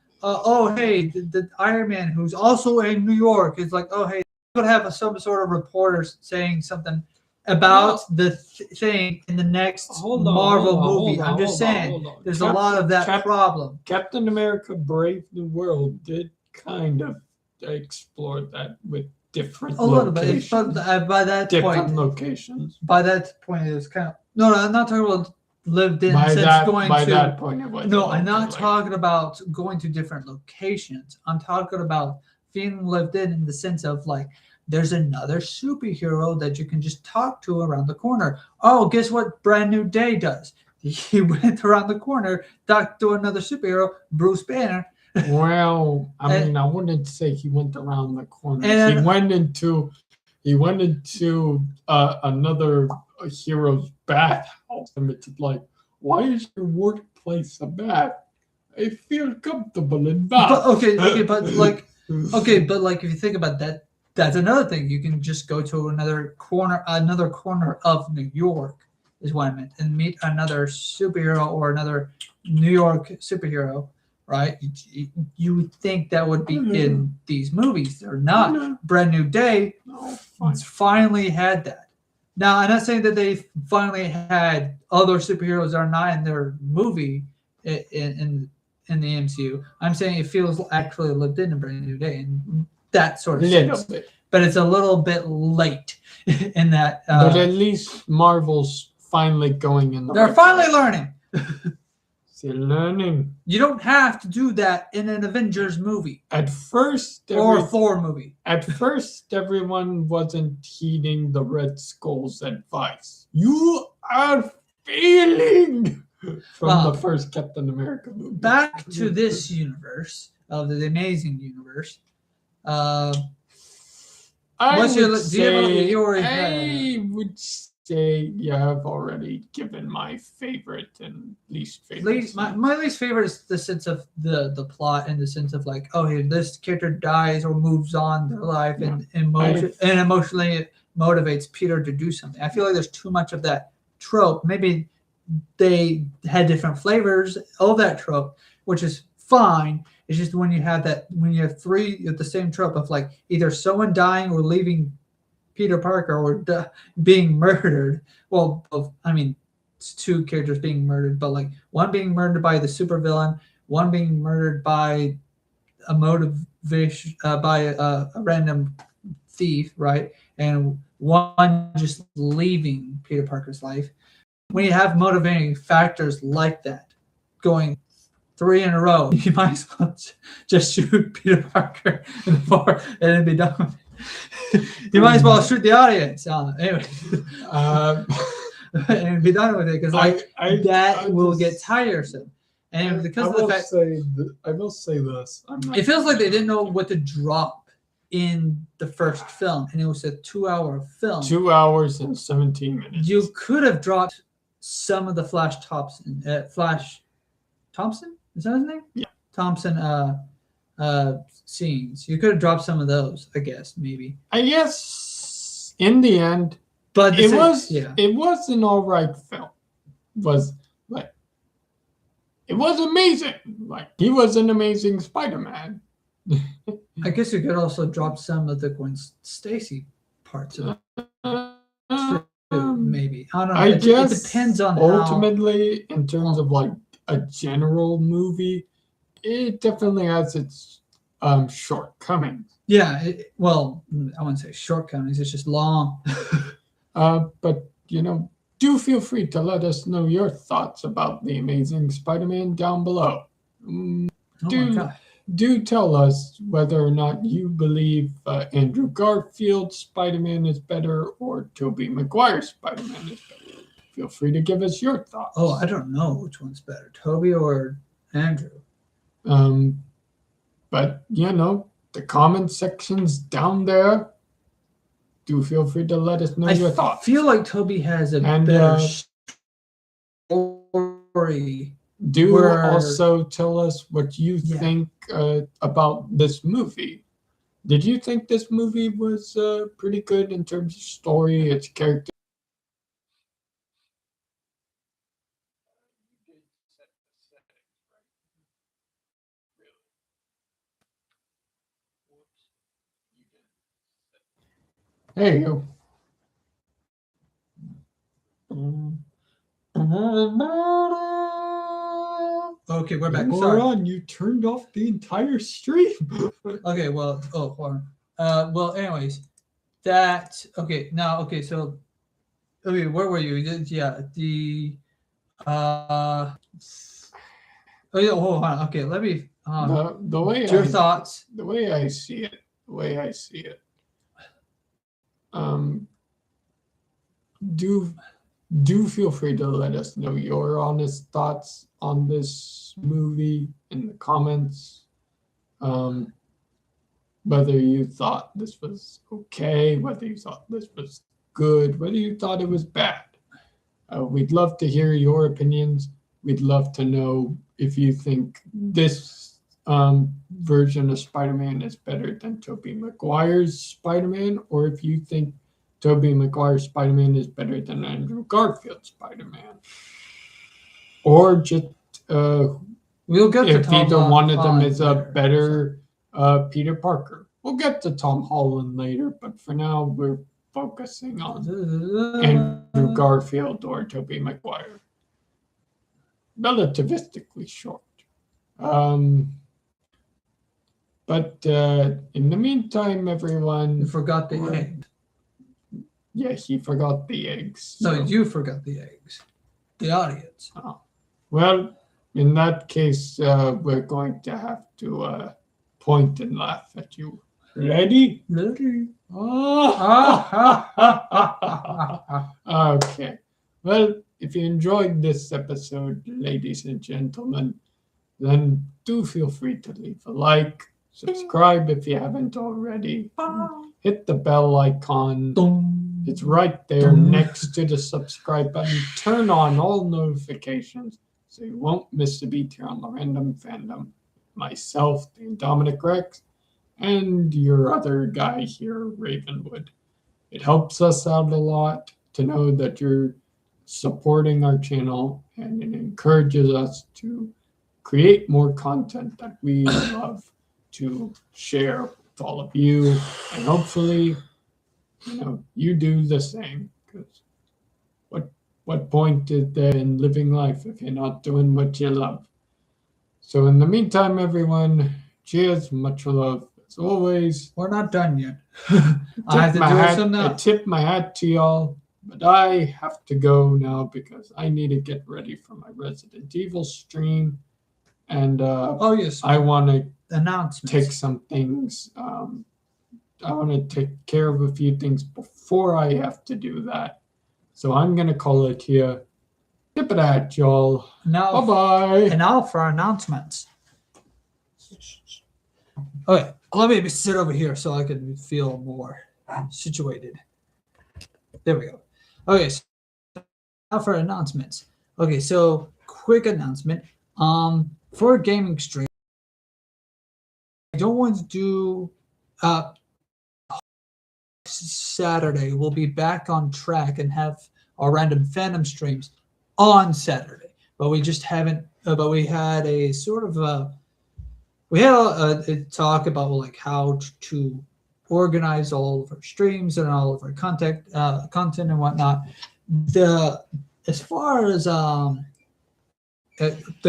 hey, the Iron Man who's also in New York is like, oh, hey, you could have some sort of reporter saying something about the thing in the next Marvel movie. I'm just saying, there's a lot of that problem. Captain America: Brave New World did kind of explore that with different locations. But by that different point, locations. By that point, it was kind of no. I'm not talking about lived in. By That point, it was no. I'm not talking about going to different locations. I'm talking about feeling lived in the sense of like there's another superhero that you can just talk to around the corner. Oh, guess what? Brand New Day does. He went around the corner, talked to another superhero, Bruce Banner. Well, I mean, I wouldn't say he went around the corner. And, he went into another hero's bathhouse, and it's like, why is your workplace a bath? I feel comfortable in bath. But if you think about that, that's another thing. You can just go to another corner of New York, is what I meant, and meet another superhero or another New York superhero right? You would think that would be in these movies. They're not. Brand New Day finally had that. Now, I'm not saying that they finally had other superheroes that are not in their movie in the MCU. I'm saying it feels actually lived in a Brand New Day in that sort of sense. But it's a little bit late in that. But at least Marvel's finally going in the they're right finally direction. learning. They're learning. You don't have to do that in an Avengers movie. At first, or a Thor movie. At first, everyone wasn't heeding the Red Skull's advice. You are failing from the first Captain America movie. Back to this universe of the Amazing Universe. I would say I've already given my favorite and least favorite. My least favorite is the sense of the plot, and the sense of like, oh, hey, this character dies or moves on their life, and emotionally motivates Peter to do something. I feel like there's too much of that trope. Maybe they had different flavors of that trope, which is fine. It's just when you have three of the same trope of like either someone dying or leaving Peter Parker or being murdered. Well, I mean, it's two characters being murdered, but like one being murdered by the supervillain, one being murdered by a motivation by a random thief, right? And one just leaving Peter Parker's life. When you have motivating factors like that going 3 in a row, you might as well just shoot Peter Parker in the forehead and then be done with it. You might as well shoot the audience. Anyway, and be done with it, because that will get tiresome. And because of the fact, I will say this: it feels like they didn't know what to drop in the first film, and it was a 2-hour film. 2 hours and 17 minutes. You could have dropped some of the Flash Thompson. Flash Thompson, is that his name? Yeah, Thompson. Scenes. You could have dropped some of those, I guess, maybe. I guess in the end, but it was an all right film. It was amazing. Like, he was an amazing Spider-Man. I guess you could also drop some of the Gwen Stacy parts of it. Maybe. I don't know. I guess it depends on ultimately, in terms of like a general movie, it definitely has its shortcomings. Yeah, I wouldn't say shortcomings. It's just long. But do feel free to let us know your thoughts about the Amazing Spider-Man down below. Do tell us whether or not you believe Andrew Garfield's Spider-Man is better or Tobey Maguire's Spider-Man is better. Feel free to give us your thoughts. Oh, I don't know which one's better, Tobey or Andrew. But the comment section's down there. Do feel free to let us know your thoughts. I feel like Tobey has a better story. Also tell us what you think about this movie. Did you think this movie was pretty good in terms of story, its character? There you go. Okay, we're back. Moron, you turned off the entire stream. Okay, well, hold on. Anyways, so, okay, where were you? Hold on. Okay, let me. Your thoughts. The way I see it. Do feel free to let us know your honest thoughts on this movie in the comments. Whether you thought this was okay, whether you thought this was good, whether you thought it was bad. We'd love to hear your opinions. We'd love to know if you think this version of Spider-Man is better than Tobey Maguire's Spider-Man, or if you think Tobey Maguire's Spider-Man is better than Andrew Garfield's Spider-Man. Or just We'll get to if Tom either one of them Holland is a later, better Peter Parker. We'll get to Tom Holland later, but for now we're focusing on Andrew Garfield or Tobey Maguire. Relativistically short. But in the meantime, everyone. You forgot the egg. Yeah, he forgot the eggs. No, you forgot the eggs. The audience. Oh. Well, in that case, we're going to have to point and laugh at you. Ready? Ready. Okay. Well, if you enjoyed this episode, ladies and gentlemen, then do feel free to leave a like, subscribe if you haven't already, hit the bell icon. It's right there next to the subscribe button. Turn on all notifications so you won't miss a beat here on the Random Fandom. Myself, the Dominic Rex, and your other guy here, Ravenwood. It helps us out a lot to know that you're supporting our channel, and it encourages us to create more content that we love to share with all of you, and hopefully, you do the same. Because what point is there in living life if you're not doing what you love? So in the meantime, everyone, cheers, much love as always. We're not done yet. I have to do some now. I tip my hat to y'all, but I have to go now because I need to get ready for my Resident Evil stream. And oh yes, I want to announcements. take some things. I want to take care of a few things before I have to do that. So I'm gonna call it here. Tip it at y'all. Now, bye-bye. And now for announcements. Okay, let me sit over here so I can feel more situated. There we go. Okay, so now for announcements. Okay, so quick announcement. For a gaming stream, I don't want to do Saturday. We'll be back on track and have our Random Fandom streams on Saturday. But we just haven't. But we had a sort of a talk about like how to organize all of our streams and all of our content and whatnot. As far as the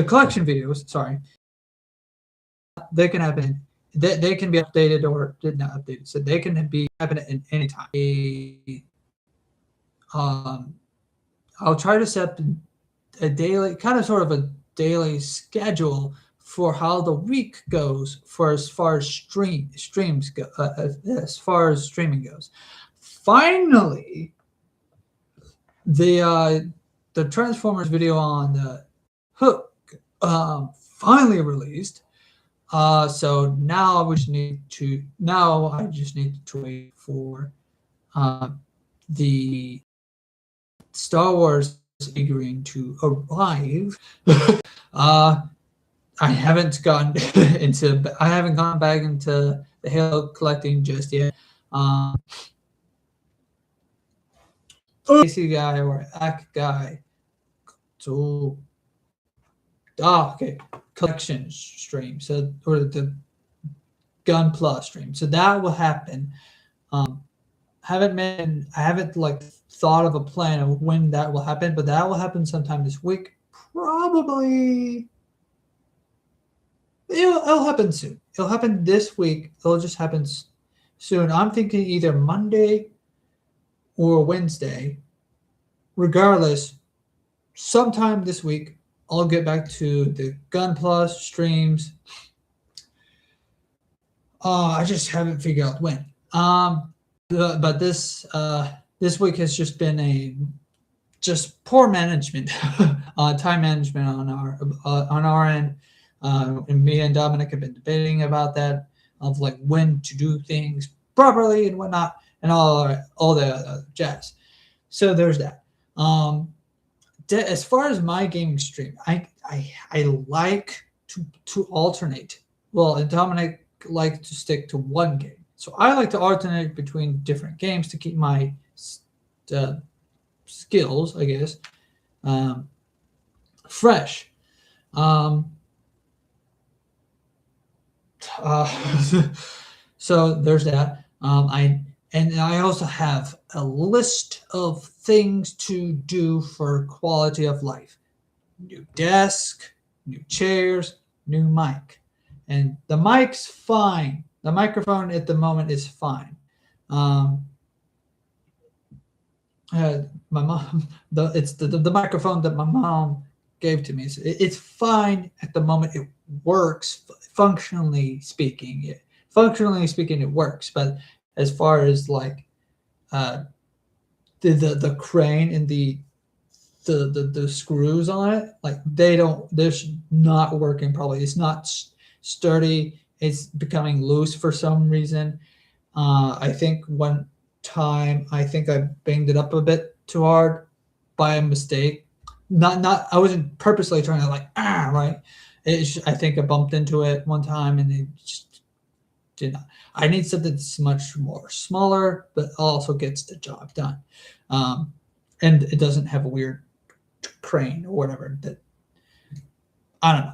collection videos, sorry, they can happen. They can be updated or did not updated, so they can be happening at any time. I'll try to set a daily, kind of sort of a daily schedule for how the week goes for as far as streams go, as far as streaming goes. Finally, the Transformers video on the Hook finally released. So now I just need to wait for the Star Wars figurine to arrive. I haven't gone back into the Halo collecting just yet. AC guy or AC guy. So okay, collection stream. So or the Gun Plus stream. So that will happen. I haven't like thought of a plan of when that will happen, but that will happen sometime this week. Probably it'll happen soon. It'll happen this week. It'll just happen soon. I'm thinking either Monday or Wednesday. Regardless, sometime this week, I'll get back to the Gun Plus streams. I just haven't figured out when. But this week has just been just poor management, time management on our end. And me and Dominic have been debating about that, of like when to do things properly and whatnot, and all the jazz. So there's that. As far as my gaming stream, I like to alternate. Well, and Dominic like to stick to one game, so I like to alternate between different games to keep my skills, I guess, fresh. So there's that. I also have a list of things to do for quality of life: new desk, new chairs, new mic, and the mic's fine. The microphone at the moment is fine. Um, my mom, the microphone that my mom gave to me. It's fine at the moment. It works functionally speaking, it works. But as far as like uh, the crane and the screws on it, like they're not working probably. It's not sturdy. It's becoming loose for some reason. I think one time I banged it up a bit too hard by a mistake. Not I wasn't purposely trying to like right. I think I bumped into it one time and it just did not. I need something that's much more smaller, but also gets the job done, um, and it doesn't have a weird crane or whatever. That I don't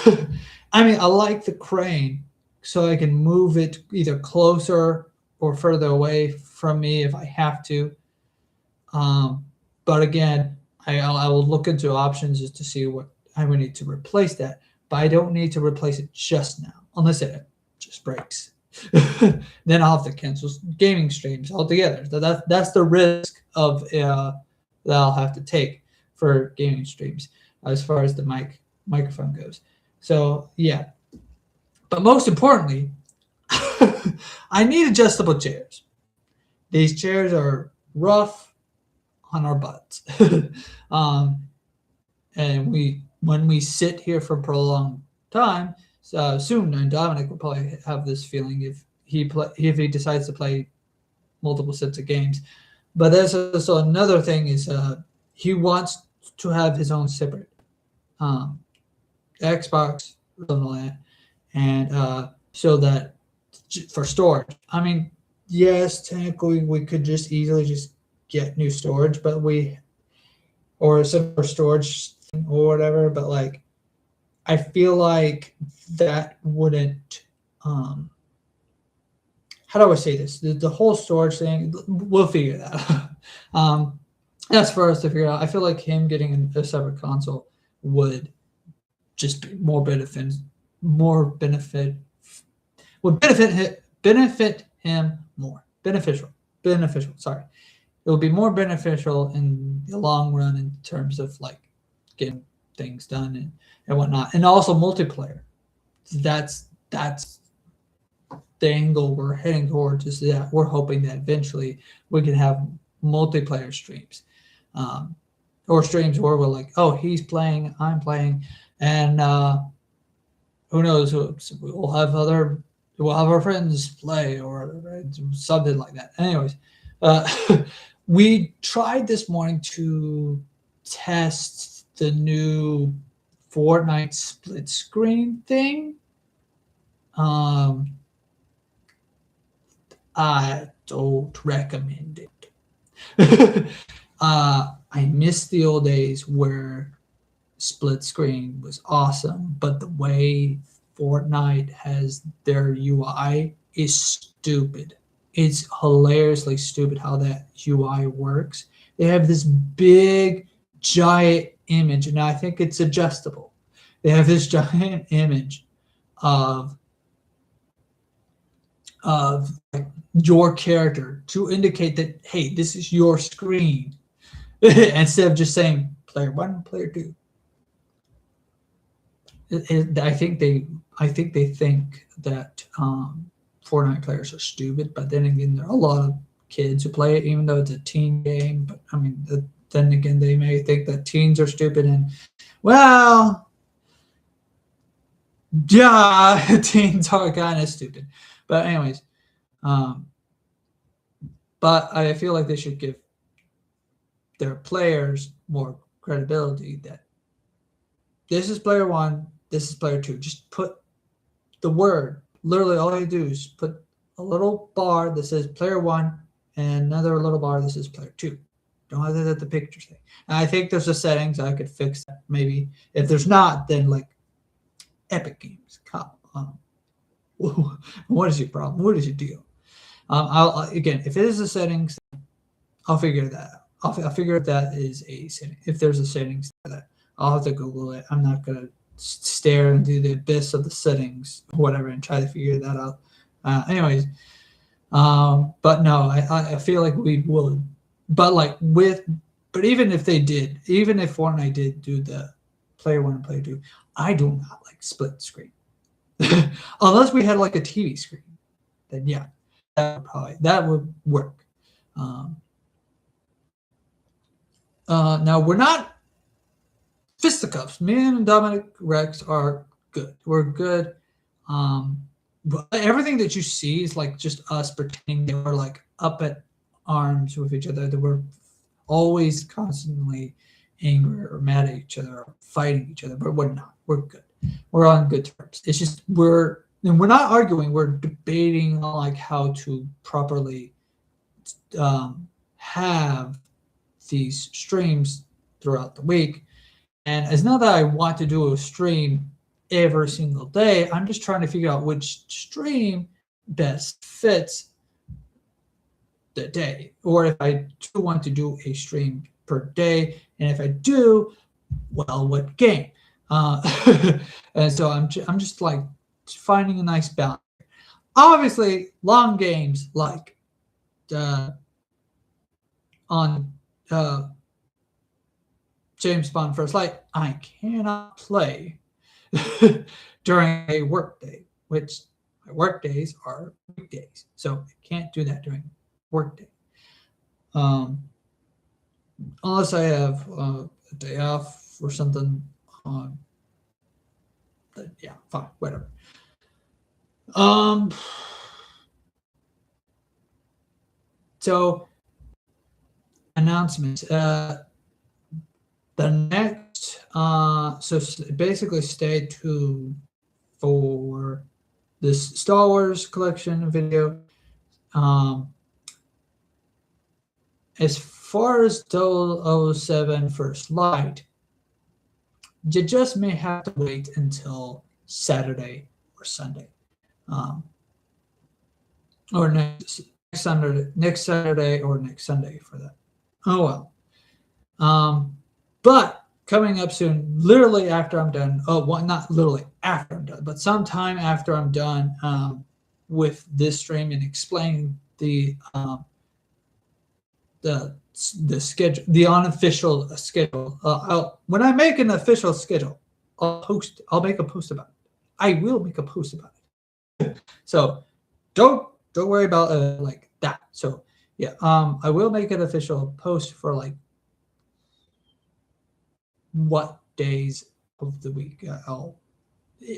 know. I mean, I like the crane so I can move it either closer or further away from me if I have to. Um, but again, I will look into options just to see what I would need to replace that. But I don't need to replace it just now, unless it just breaks. Then I'll have to cancel gaming streams altogether. That's the risk of that I'll have to take for gaming streams as far as the microphone goes. So yeah, but most importantly, I need adjustable chairs. These chairs are rough on our butts, um, and when we sit here for a prolonged time, soon, and Dominic will probably have this feeling if he decides to play multiple sets of games. But there's also another thing is he wants to have his own separate um, Xbox, something like that, and so that for storage. I mean, yes, technically we could just easily just get new storage, but or some storage thing or whatever. But like, I feel like that wouldn't. How do I say this? The whole storage thing, we'll figure that out. That's for us to figure out. I feel like him getting a separate console would just be more benefit, would benefit him more. Beneficial. Sorry, it would be more beneficial in the long run in terms of like getting things done and whatnot, and also multiplayer. That's the angle we're heading towards, is that we're hoping that eventually we can have multiplayer streams, or streams where we're like, oh, he's playing, I'm playing, and who knows, we'll have our friends play or something like that. Anyways, we tried this morning to test the new Fortnite split screen thing. I don't recommend it. I miss the old days where split screen was awesome, but the way Fortnite has their UI is stupid. It's hilariously stupid how that UI works. They have this big, giant image, and I think it's adjustable. They have this giant image of like your character to indicate that, hey, this is your screen, instead of just saying player 1, player 2. I think they think that Fortnite players are stupid, but then again, there are a lot of kids who play it, even though it's a teen game. But I mean, then again, they may think that teens are stupid, and well, yeah, teens are kind of stupid. But anyways, but I feel like they should give their players more credibility that this is player 1, this is player 2. Just put the word. Literally, all you do is put a little bar that says player 1 and another little bar that says player 2. Don't have to let the picture say. And I think there's a settings I could fix that. Maybe if there's not, then like Epic Games, What is your problem? What is your deal? Again, if it is a settings, I'll figure that out. I'll figure if that is a setting. If there's a settings for that, I'll have to Google it. I'm not gonna stare into the abyss of the settings, or whatever, and try to figure that out. Anyways, but no, I feel like we will. But like but even if they did, even if Fortnite did do the player one and player two, I do not like split screen. Unless we had like a TV screen, then yeah, that would work. Um, now we're not fisticuffs. Me and Dominic Rex are good. We're good. But everything that you see is like just us pretending they were like up at arms with each other. That we're always constantly angry or mad at each other or fighting each other, but we're not. We're good. We're on good terms. It's just we're not arguing. We're debating on like how to properly have these streams throughout the week. And it's not that I want to do a stream every single day. I'm just trying to figure out which stream best fits the day, or if I do want to do a stream per day, and if I do, well, what game? And so I'm just like finding a nice balance. Obviously, long games like on James Bond First Light, I cannot play during a work day, which my work days are weekdays, so I can't do that during work day. Unless I have a day off or something. Yeah, fine, whatever. So announcements. The next, so basically, stay tuned for this Star Wars collection video. As far as 007 First Light, you just may have to wait until Saturday or Sunday, or next Saturday or next Sunday for that. Oh well. But coming up soon, literally after I'm done. Oh, well, not literally after I'm done, but sometime after I'm done with this stream and explaining the schedule, the unofficial schedule. When I make an official schedule, I'll make a post about it. I will make a post about it. So don't worry about like that. So yeah, I will make an official post for like what days of the week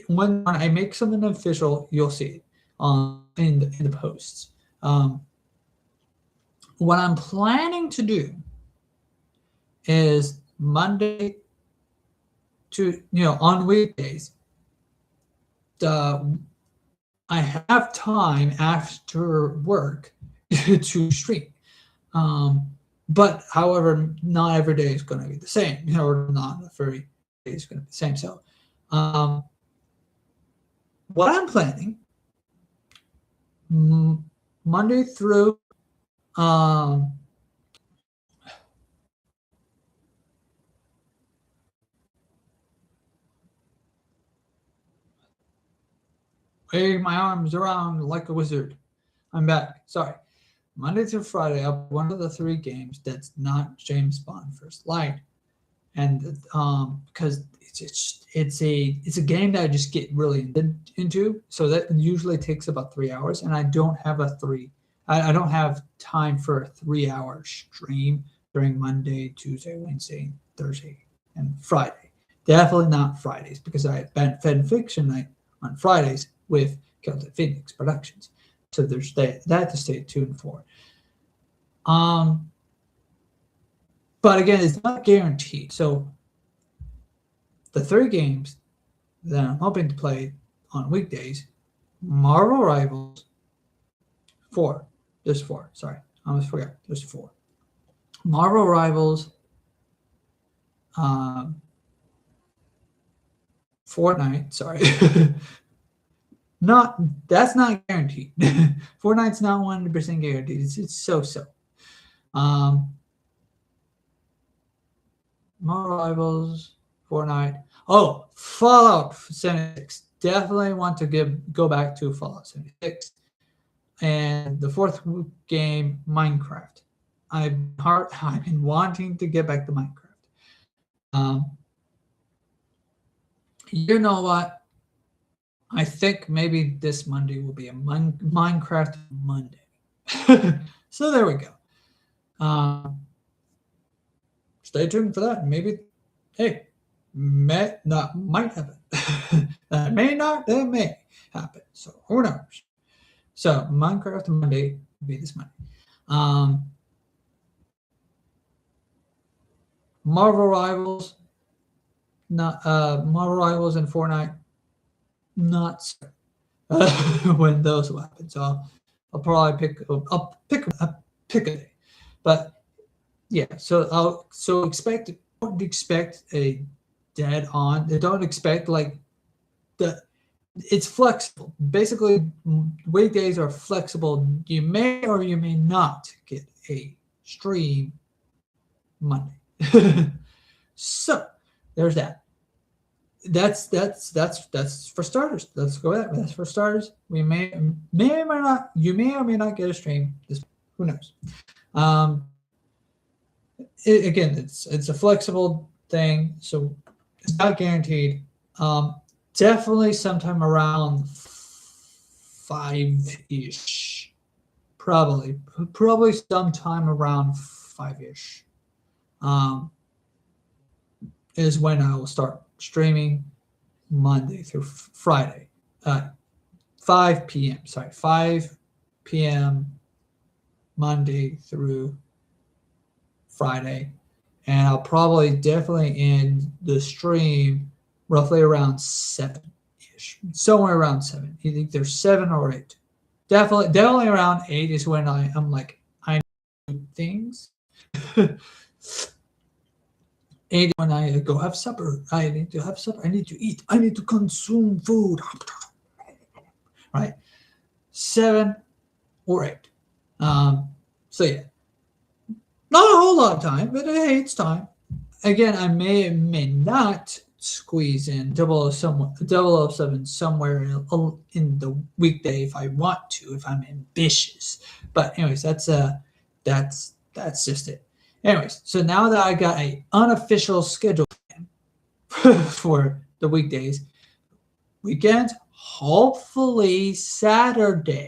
when I make something official, you'll see it in the posts. What I'm planning to do is Monday to on weekdays. I have time after work to stream. But however, not every day is going to be the same, or not every day is going to be the same. So what I'm planning, Monday through wave my arms around like a wizard. I'm back. Sorry. Monday through Friday, I'll play one of the 3 games that's not James Bond First Light, and because it's a game that I just get really into, so that usually takes about 3 hours, and I don't have I don't have time for a 3-hour stream during Monday, Tuesday, Wednesday, Thursday, and Friday. Definitely not Fridays, because I have Fan Fiction Night on Fridays with Celtic Phoenix Productions. So there's that to stay tuned for. But again, it's not guaranteed. So the 3 games that I'm hoping to play on weekdays: Marvel Rivals, 4. There's 4. Sorry, I almost forgot. There's 4. Marvel Rivals, Fortnite. Sorry. That's not guaranteed. Fortnite's not 100% guaranteed. It's so. Um, more rivals, Fortnite. Oh, Fallout 76. Definitely want to go back to Fallout 76. And the fourth game, Minecraft. I've been wanting to get back to Minecraft. You know what? I think maybe this Monday will be a Minecraft Monday. So there we go. Stay tuned for that. Maybe, hey, might happen. That may not, that may happen. So who knows? So Minecraft Monday will be this Monday. Marvel Rivals, not Marvel Rivals and Fortnite, not certain when those will happen. So I'll probably pick a day. But yeah, so don't expect a dead on. Don't expect like it's flexible. Basically, weekdays are flexible. You may or you may not get a stream Monday. So there's that. That's for starters. Let's go with that. That's for starters. We may or may not. You may or may not get a stream. Who knows? Again, it's a flexible thing, so it's not guaranteed. Definitely sometime around 5-ish. Probably sometime around 5-ish. Is when I will start streaming Monday through Friday. 5 p.m. Sorry, 5 p.m. Monday through Friday. And I'll probably definitely end the stream roughly around 7-ish. Somewhere around 7. You think there's 7 or 8? Definitely around 8 is when I'm like, I do things. 8 when I go have supper. I need to have supper. I need to eat. I need to consume food. Right? 7 or 8. So yeah. Not a whole lot of time, but hey, it's time. Again, I may not squeeze in 007 somewhere in the weekday if I want to, if I'm ambitious. But anyways, that's just it. Anyways, so now that I got an unofficial schedule for the weekends, hopefully Saturday,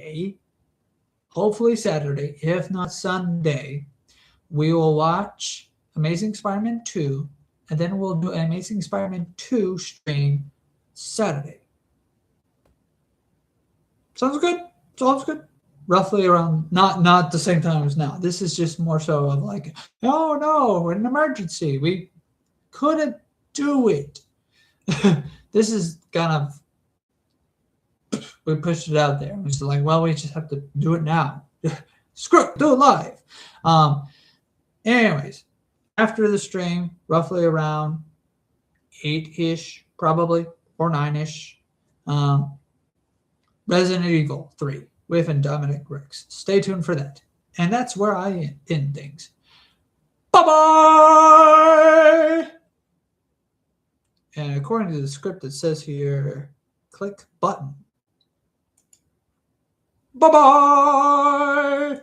if not Sunday, we will watch Amazing Spider-Man 2, and then we'll do an Amazing Spider-Man 2 stream Saturday. Sounds good. Roughly around, not the same time as now. This is just more so of like, oh no, an emergency. We couldn't do it. This is kind of, we pushed it out there. It's like, well, we just have to do it now. Screw it, do it live. Anyways, after the stream, roughly around 8-ish, probably, or 9-ish, Resident Evil 3 with Dominic Ricks. Stay tuned for that. And that's where I end things. Bye-bye! And according to the script, it says here, click button. Bye-bye!